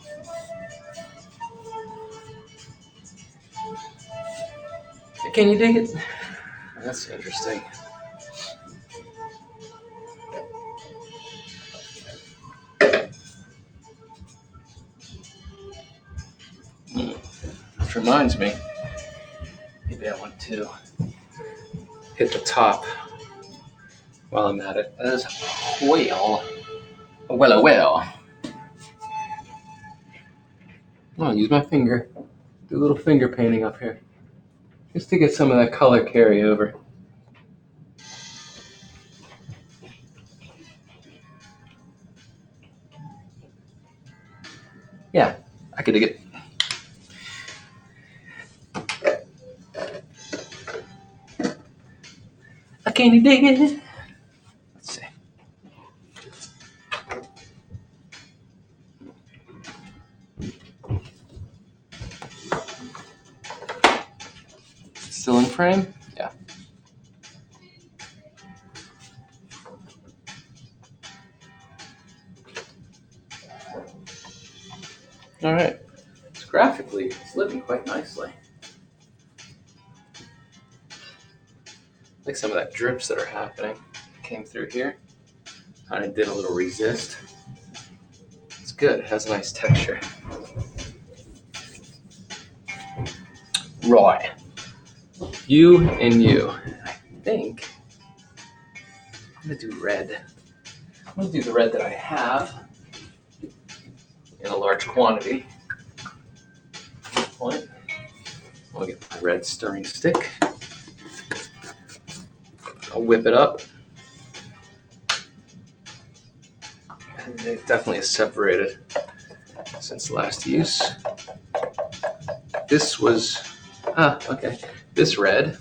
Can you dig it? That's interesting. Which reminds me, maybe I want to hit the top while I'm at it as well. Well. I'll use my finger. Do a little finger painting up here. Just to get some of that color carry over. Yeah, I could dig it. Can you dig it? Let's see. Still in frame? Yeah. All right. So graphically, it's living quite nicely. Like some of that drips that are happening came through here. Kind of did a little resist. It's good. It has a nice texture. Right. You and you. I think I'm going to do red. I'm going to do the red that I have in a large quantity. Point. I'll get my red stirring stick. I'll whip it up. And it definitely is separated since last use. This was, okay. This red,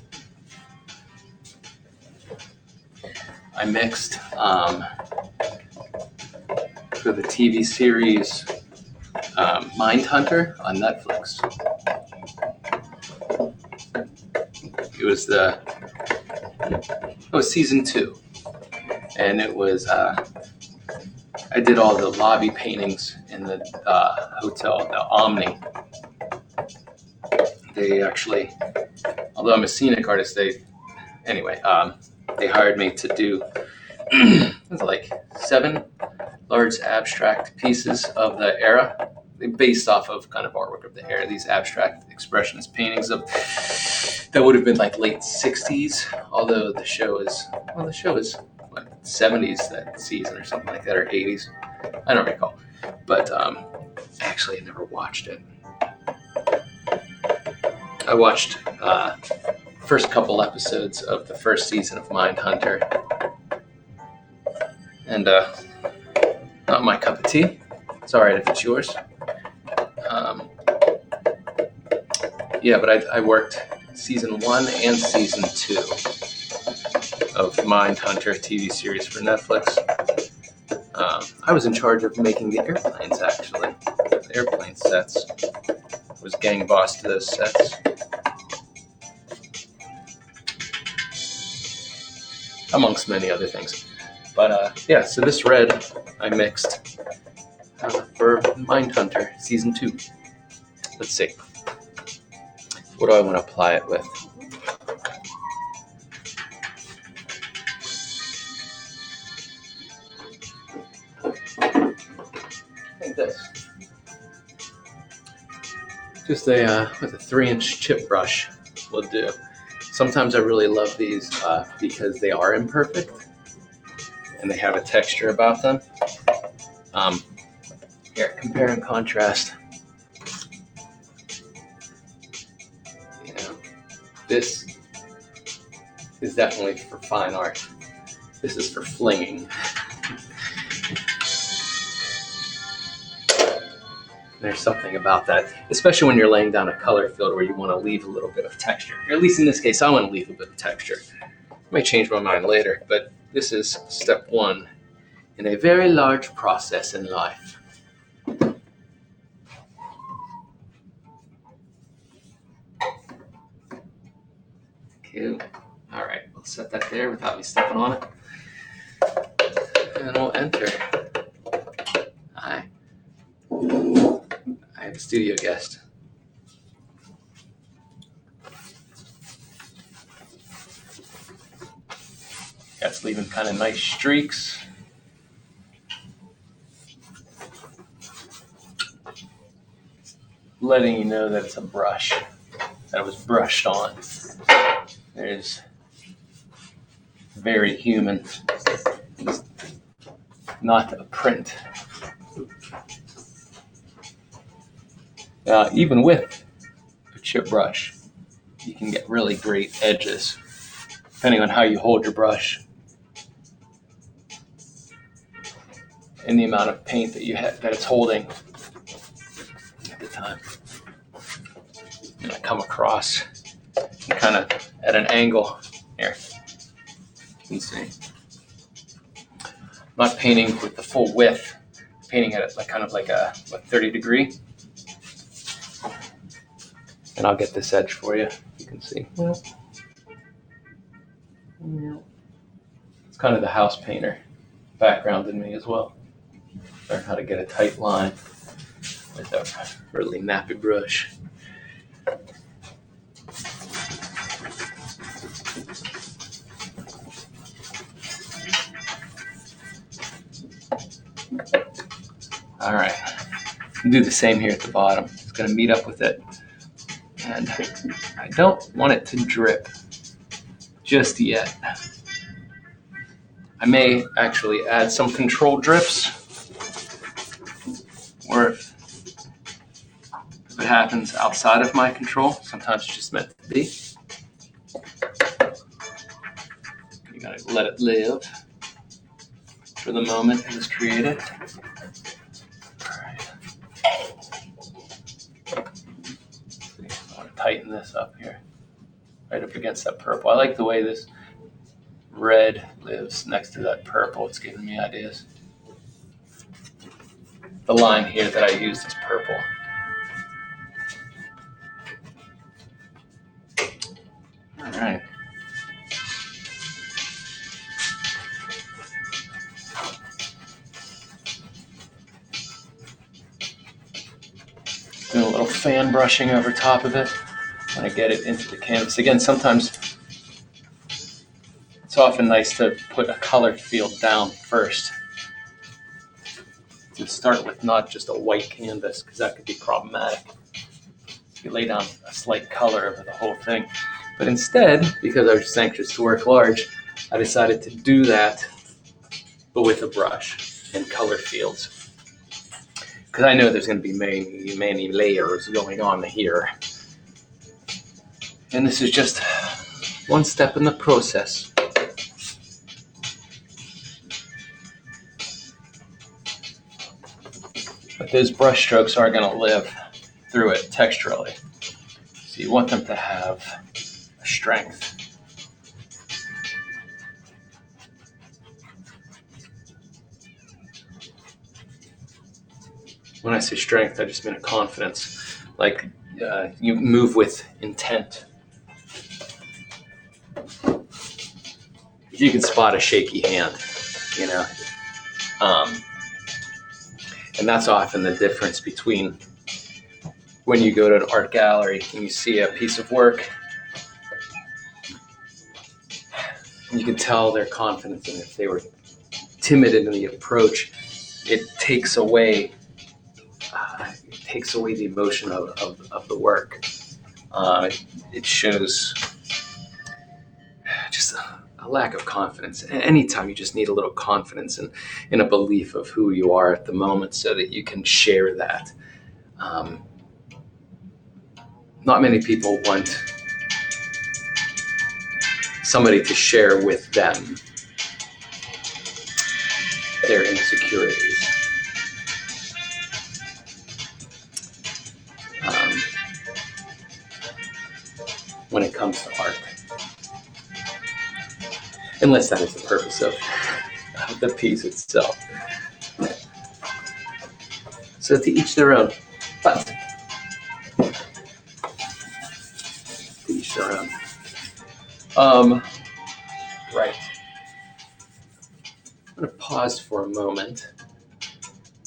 I mixed for the TV series Mindhunter on Netflix. It was season 2, and it was I did all the lobby paintings in the hotel, the Omni. They actually, although I'm a scenic artist, they hired me to do it was like 7 large abstract pieces of the era, based off of kind of artwork of the era. These abstract expressionist paintings of that would have been like late 60s, although the show is what, 70s that season or something like that, or 80s. I don't recall, but actually I never watched it. I watched first couple episodes of the first season of Mindhunter, and not my cup of tea. It's all right if it's yours. But I worked season 1 and season 2 of Mindhunter TV series for Netflix. I was in charge of making the airplanes, actually. The airplane sets. I was gang boss to those sets. Amongst many other things. But so this red I mixed for Mindhunter season 2. Let's see. What do I want to apply it with? I think this. Just a 3-inch chip brush will do. Sometimes I really love these because they are imperfect and they have a texture about them. Here, compare and contrast. This is definitely for fine art. This is for flinging. There's something about that, especially when you're laying down a color field where you want to leave a little bit of texture. Or at least in this case, I want to leave a bit of texture. I may change my mind later, but this is step 1 in a very large process in life. Cool. All right, we'll set that there without me stepping on it. And we'll enter. Hi. I have a studio guest. That's leaving kind of nice streaks. Letting you know that it's a brush, that it was brushed on. There's very human. It's not a print. Even with a chip brush, you can get really great edges, depending on how you hold your brush and the amount of paint that that it's holding at the time. And I come across and kind of at an angle here. You can see. I'm not painting with the full width. I'm painting at it kind of like a 30 degree. And I'll get this edge for you. You can see. It's kind of the house painter background in me as well. Learn how to get a tight line with a really nappy brush. All right, do the same here at the bottom. It's going to meet up with it. And I don't want it to drip just yet. I may actually add some control drips, or if it happens outside of my control, sometimes it's just meant to be. You gotta let it live for the moment it was created. I want to tighten this up here, right up against that purple. I like the way this red lives next to that purple. It's giving me ideas. The line here that I used is purple. All right. Doing a little fan brushing over top of it when I get it into the canvas. Again, sometimes it's often nice to put a color field down first, to start with not just a white canvas, because that could be problematic. You lay down a slight color over the whole thing. But instead, because I was just anxious to work large, I decided to do that, but with a brush and color fields. Because I know there's going to be many layers going on here. And this is just one step in the process. But those brush strokes are going to live through it texturally. So you want them to have a strength. When I say strength, I just mean a confidence. Like you move with intent. You can spot a shaky hand, you know. And that's often the difference between when you go to an art gallery and you see a piece of work, you can tell their confidence, and if they were timid in the approach, it takes away the emotion of the work. It shows just a lack of confidence. Anytime you just need a little confidence in a belief of who you are at the moment so that you can share that. Not many people want somebody to share with them their insecurities. When it comes to art. Unless that is the purpose of the piece itself. So to each their own. But to each their own. Right. I'm going to pause for a moment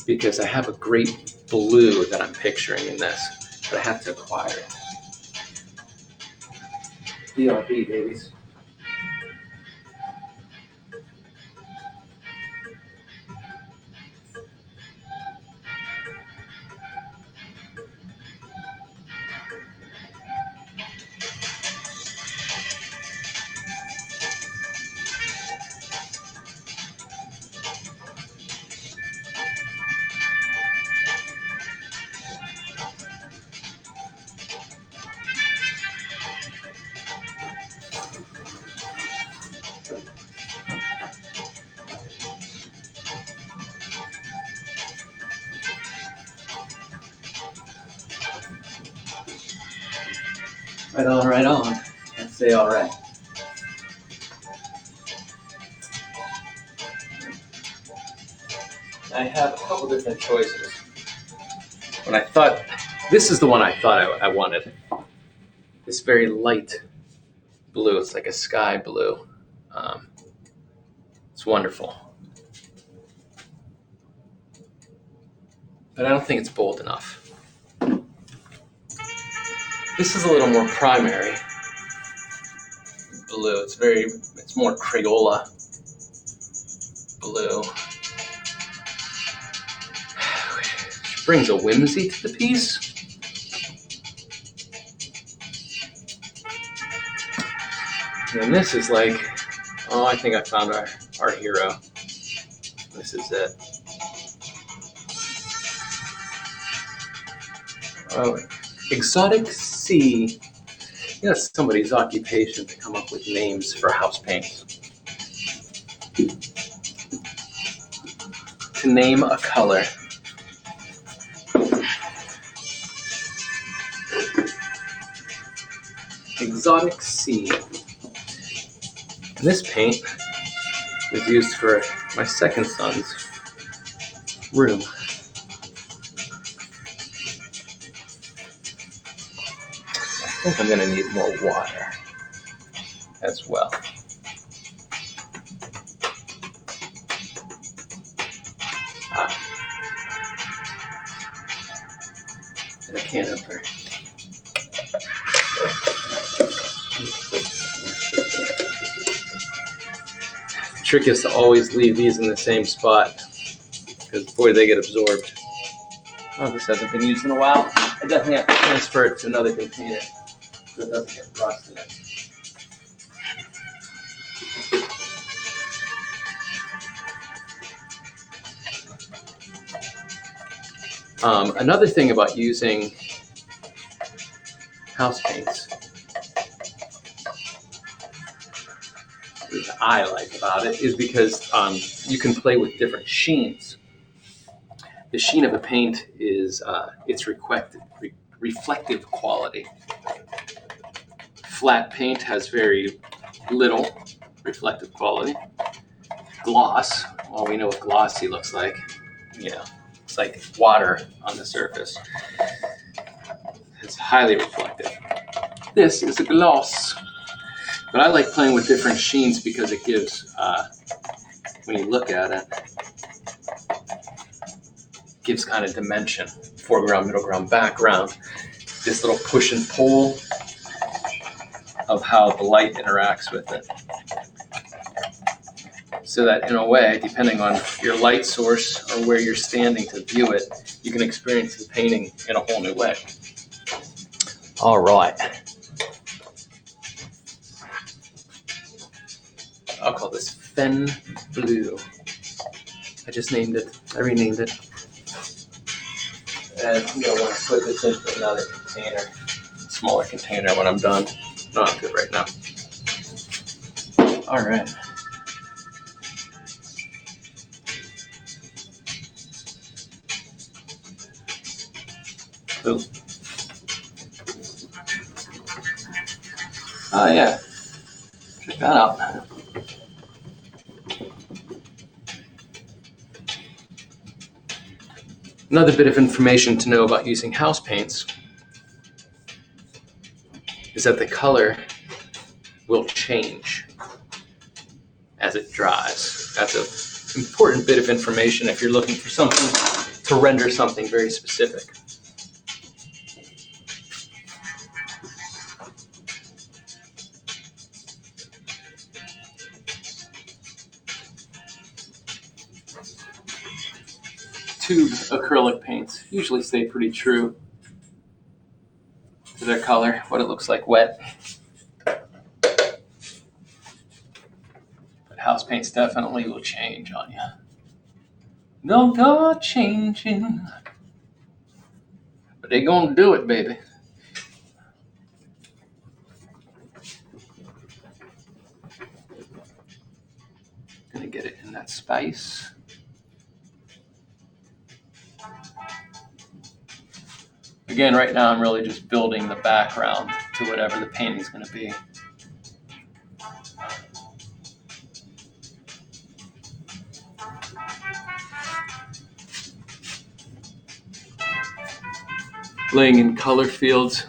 because I have a great blue that I'm picturing in this, but I have to acquire it. BRB, babies. Right on, right on. Can't say all right. I have a couple different choices. When I thought, this is the one I thought I wanted. this very light blue. It's like a sky blue. It's wonderful. But I don't think it's bold enough. This is a little more primary blue. It's more Crayola blue. Which brings a whimsy to the piece. And this is like, oh, I think I found our hero. This is it. Oh, Exotic Sea. That's somebody's occupation to come up with names for house paints. To name a color. Exotic Sea. And this paint was used for my second son's room. I think I'm going to need more water as well. And a can opener. The trick is to always leave these in the same spot, because boy, they get absorbed. Oh, this hasn't been used in a while. I definitely have to transfer it to another container so it doesn't get rust in it. Another thing about using house paints that I like about it is because you can play with different sheens. The sheen of a paint is its reflective quality. Flat paint has very little reflective quality. Gloss, well, we know what glossy looks like. It's like water on the surface. It's highly reflective. This is a gloss. But I like playing with different sheens because it gives, when you look at it, gives kind of dimension. Foreground, middle ground, background. This little push and pull of how the light interacts with it. So that in a way, depending on your light source or where you're standing to view it, you can experience the painting in a whole new way. All right. I'll call this Fen Blue. I just named it. I renamed it. And I'm going to want to put this into another container, smaller container when I'm done. Not good right now. All right. Ooh. Oh yeah, check that out. Another bit of information to know about using house paints is that the color will change as it dries. That's an important bit of information if you're looking for something to render something very specific. Tube acrylic paints usually stay pretty true to their color, what it looks like wet. But house paints definitely will change on you. No, they're changing, but they gonna do it, baby. Gonna get it in that space. Again, right now I'm really just building the background to whatever the painting's gonna be. Laying in color fields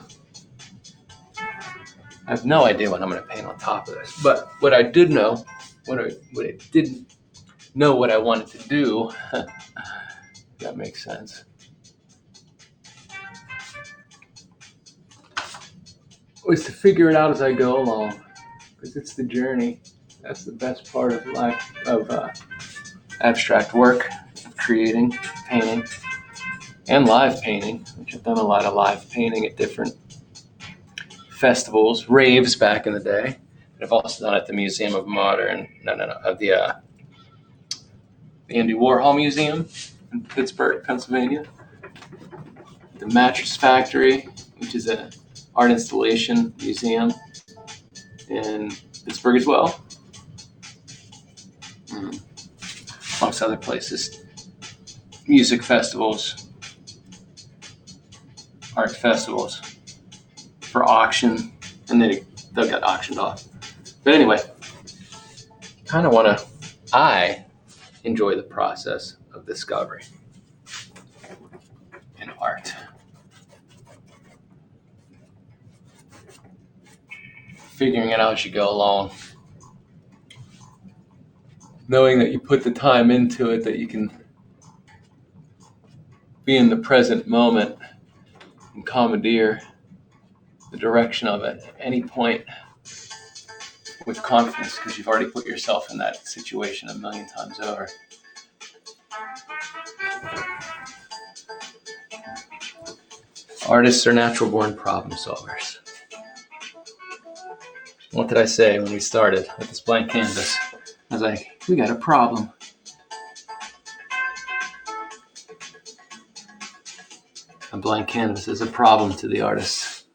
I have no idea what I'm going to paint on top of this. But what I did know, what I didn't know what I wanted to do, that makes sense, was to figure it out as I go along. Because it's the journey. That's the best part of life, of abstract work, of creating, painting, and live painting, which I've done a lot of live painting at different festivals, raves back in the day. I've also done it at the Museum of Modern, of the Andy Warhol Museum in Pittsburgh, Pennsylvania. The Mattress Factory, which is an art installation museum in Pittsburgh as well. Amongst other places. Music festivals, art festivals for auction, and they'll get auctioned off. But anyway, I enjoy the process of discovery in art. Figuring it out as you go along. Knowing that you put the time into it, that you can be in the present moment and commandeer the direction of it at any point with confidence, because you've already put yourself in that situation a million times over. Artists are natural born problem solvers. What did I say when we started with this blank canvas? I was like, we got a problem. A blank canvas is a problem to the artist.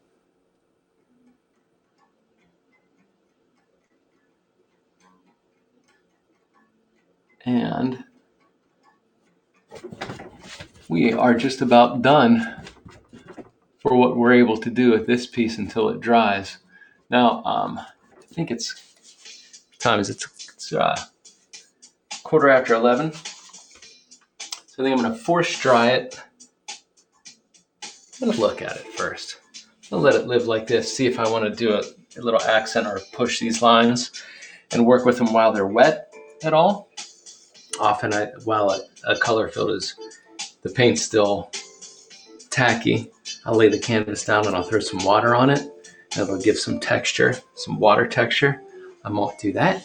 And we are just about done for what we're able to do with this piece until it dries. Now, I think it's 11:15. So I think I'm going to force dry it. I'm going to look at it first. I'll let it live like this, see if I want to do a little accent or push these lines and work with them while they're wet at all. Often, while a color field is, the paint's still tacky, I'll lay the canvas down and I'll throw some water on it, and it'll give some texture, some water texture. I won't do that.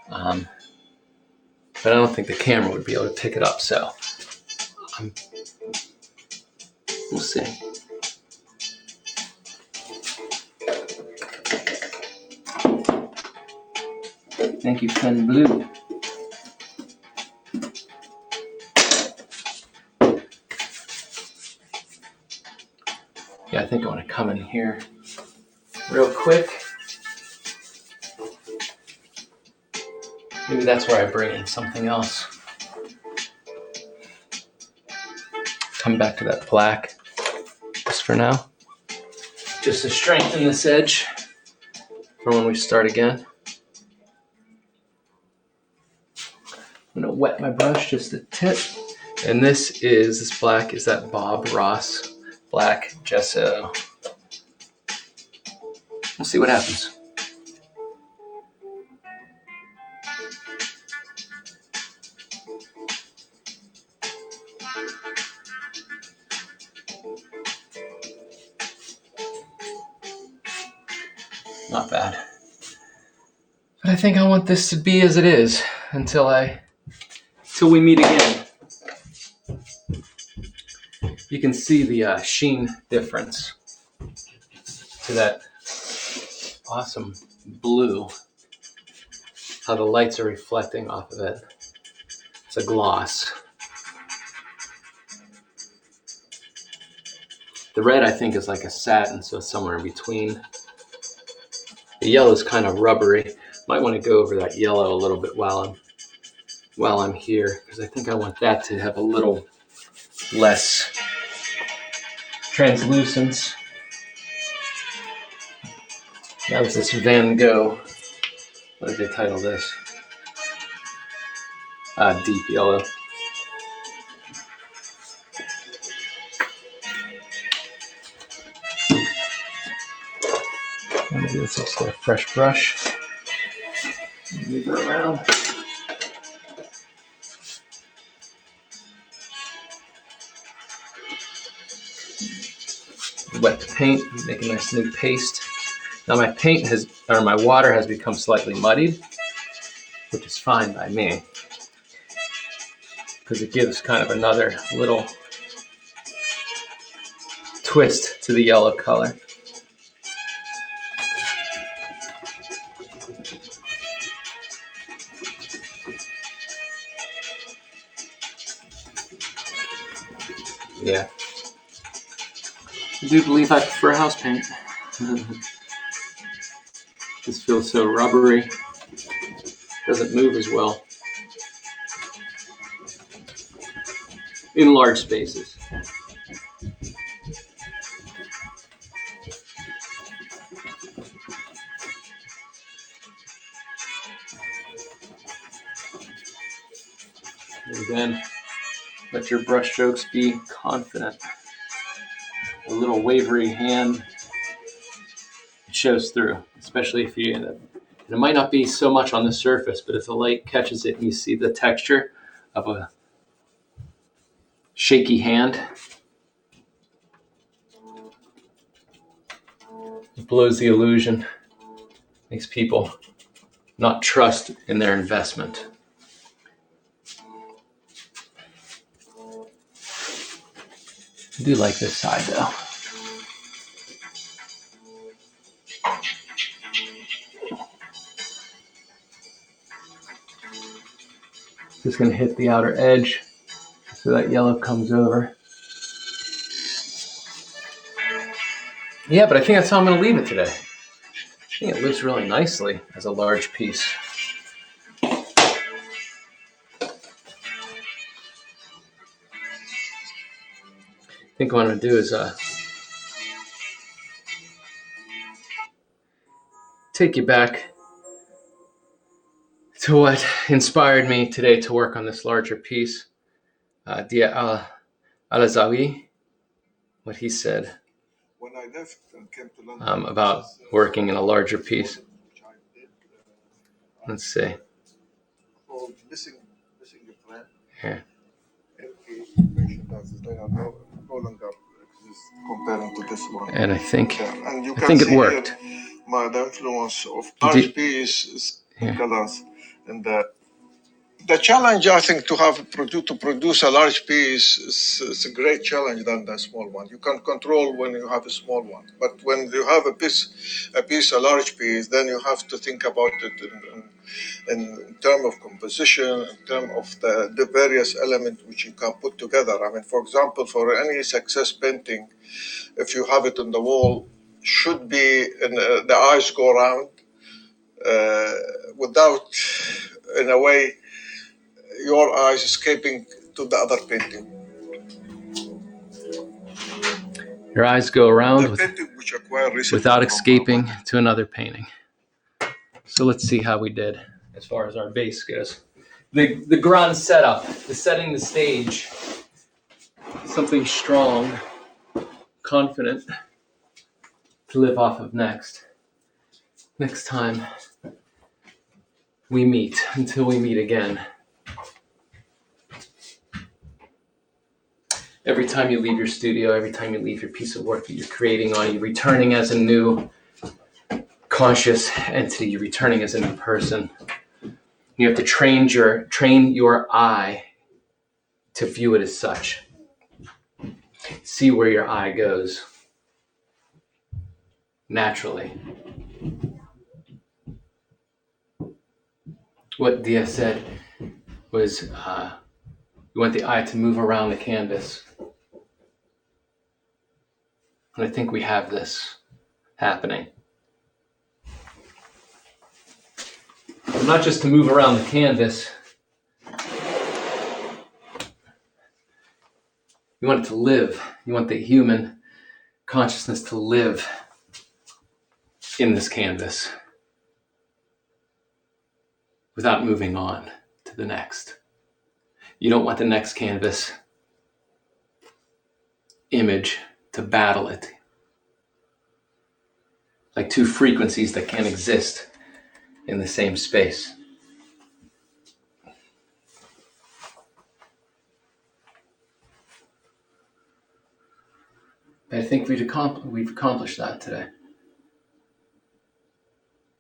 But I don't think the camera would be able to pick it up, so we'll see. Thank you, Pen Blue. Yeah, I think I want to come in here real quick. Maybe that's where I bring in something else. Come back to that black just for now. Just to strengthen this edge for when we start again. I'm going to wet my brush just a tip. And this black is that Bob Ross black gesso. We'll see what happens. Not bad. But I think I want this to be as it is until we meet again. You can see the sheen difference to that awesome blue, how the lights are reflecting off of it. It's a gloss. The red, I think, is like a satin, so it's somewhere in between. The yellow is kind of rubbery. Might want to go over that yellow a little bit while I'm here, because I think I want that to have a little less translucence. That was this Van Gogh. What did they title this? Deep yellow. Maybe let's just get a fresh brush. Move it around. Wet the paint, make a nice new paste. Now my my water has become slightly muddied, which is fine by me, because it gives kind of another little twist to the yellow color. Yeah. I do believe I prefer house paint. This feels so rubbery. Doesn't move as well in large spaces. And then let your brush strokes be confident. A little wavery hand shows through, especially if you end up. It might not be so much on the surface, but if the light catches it and you see the texture of a shaky hand, it blows the illusion, makes people not trust in their investment. I do like this side though. Just going to hit the outer edge so that yellow comes over. Yeah, but I think that's how I'm going to leave it today. I think it looks really nicely as a large piece. I think what I'm going to do is take you back to what inspired me today to work on this larger piece. Dia Al-Azawi, what he said
When I left and came to London,
about working in a larger piece.
which I did,
Let's see.
called Missing a Friend.
Here.
They are no longer exist comparing to this one.
And I think
And you
I
can
think it
see
worked.
here the influence of large piece colors and the challenge, I think, to produce a large piece is a great challenge than the small one. You can control when you have a small one, but when you have a large piece, then you have to think about it in terms of composition, in terms of the various elements which you can put together. I mean, for example, for any success painting, if you have it on the wall, should be the eyes go around without, in a way, your eyes escaping to the other painting.
Your eyes go around
without
escaping to another painting. So let's see how we did as far as our base goes. The grand setup, setting the stage, something strong, confident to live off of next time we meet, until we meet again. Every time you leave your studio, every time you leave your piece of work that you're creating on, you're returning as a new conscious entity, you're returning as a new person. You have to train your eye to view it as such. See where your eye goes naturally. What Dia said was, you want the eye to move around the canvas. And I think we have this happening. But not just to move around the canvas. You want it to live. You want the human consciousness to live in this canvas without moving on to the next. You don't want the next canvas image to battle it. like two frequencies that can't exist in the same space. But I think we've accomplished that today.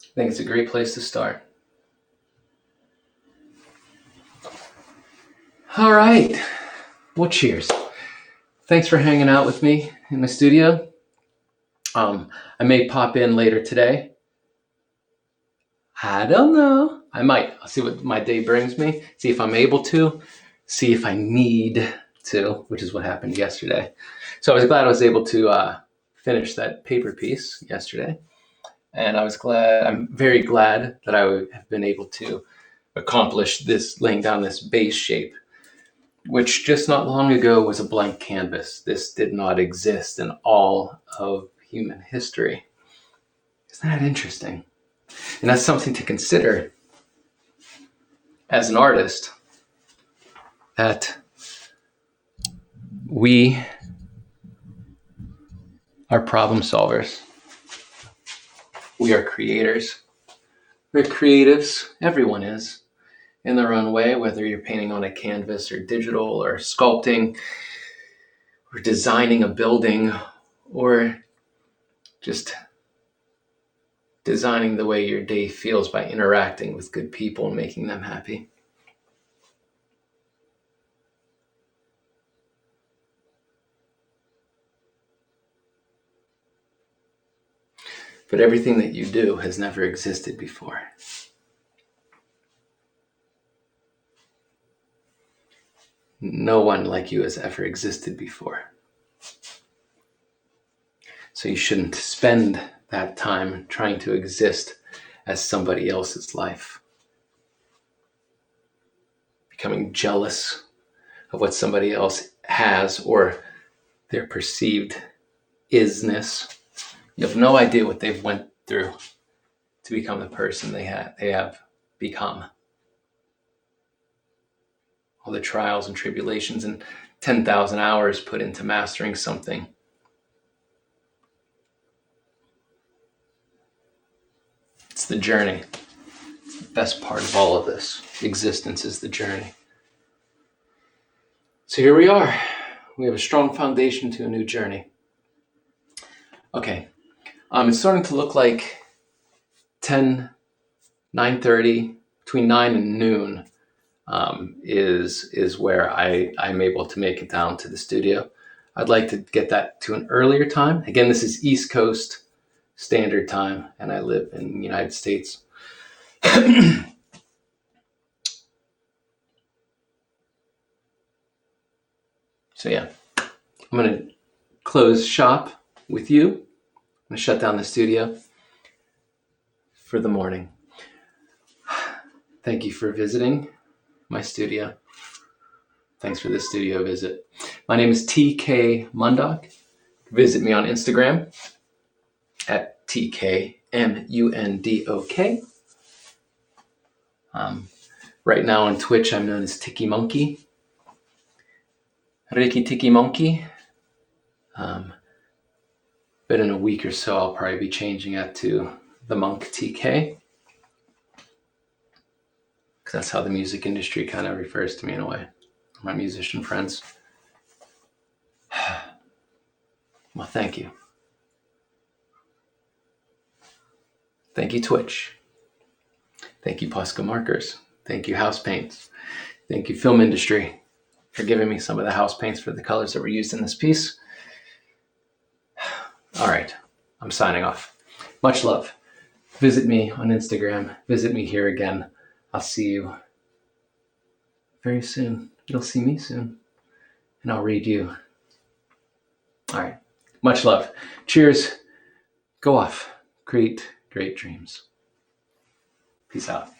I think it's a great place to start. All right. Well, cheers. Thanks for hanging out with me in my studio. I may pop in later today. I don't know. I might. I'll see what my day brings me. See if I'm able to. See if I need to, which is what happened yesterday. So I was glad I was able to finish that paper piece yesterday. And I'm very glad that I have been able to accomplish this, laying down this base shape, which just not long ago was a blank canvas. This did not exist in all of human history. Isn't that interesting? And that's something to consider as an artist, that we are problem solvers. We are creators. We're creatives. Everyone is, in their own way, whether you're painting on a canvas or digital or sculpting or designing a building or just designing the way your day feels by interacting with good people and making them happy. But everything that you do has never existed before. No one like you has ever existed before. So you shouldn't spend that time trying to exist as somebody else's life, becoming jealous of what somebody else has or their perceived isness. You have no idea what they've went through to become the person they have become. All the trials and tribulations and 10,000 hours put into mastering something. It's the journey. It's the best part of all of this. Existence is the journey. So here we are. We have a strong foundation to a new journey. Okay. It's starting to look like 9:30, between 9 and noon is where I'm able to make it down to the studio. I'd like to get that to an earlier time. Again, this is East Coast Standard Time, and I live in the United States. So yeah, I'm going to close shop with you. I'm going to shut down the studio for the morning. Thank you for visiting my studio. Thanks for this studio visit. My name is TK Mundok. Visit me on Instagram at TKMUNDOK. Right now on Twitch, I'm known as Tiki Monkey. Ricky Tiki Monkey. But in a week or so, I'll probably be changing it to the Monk TK. Because that's how the music industry kind of refers to me in a way. My musician friends. Well, thank you. Thank you, Twitch. Thank you, Posca Markers. Thank you, House Paints. Thank you, Film Industry, for giving me some of the house paints for the colors that were used in this piece. All right, I'm signing off. Much love. Visit me on Instagram. Visit me here again. I'll see you very soon. You'll see me soon. And I'll read you. All right. Much love. Cheers. Go off. Create great dreams. Peace out.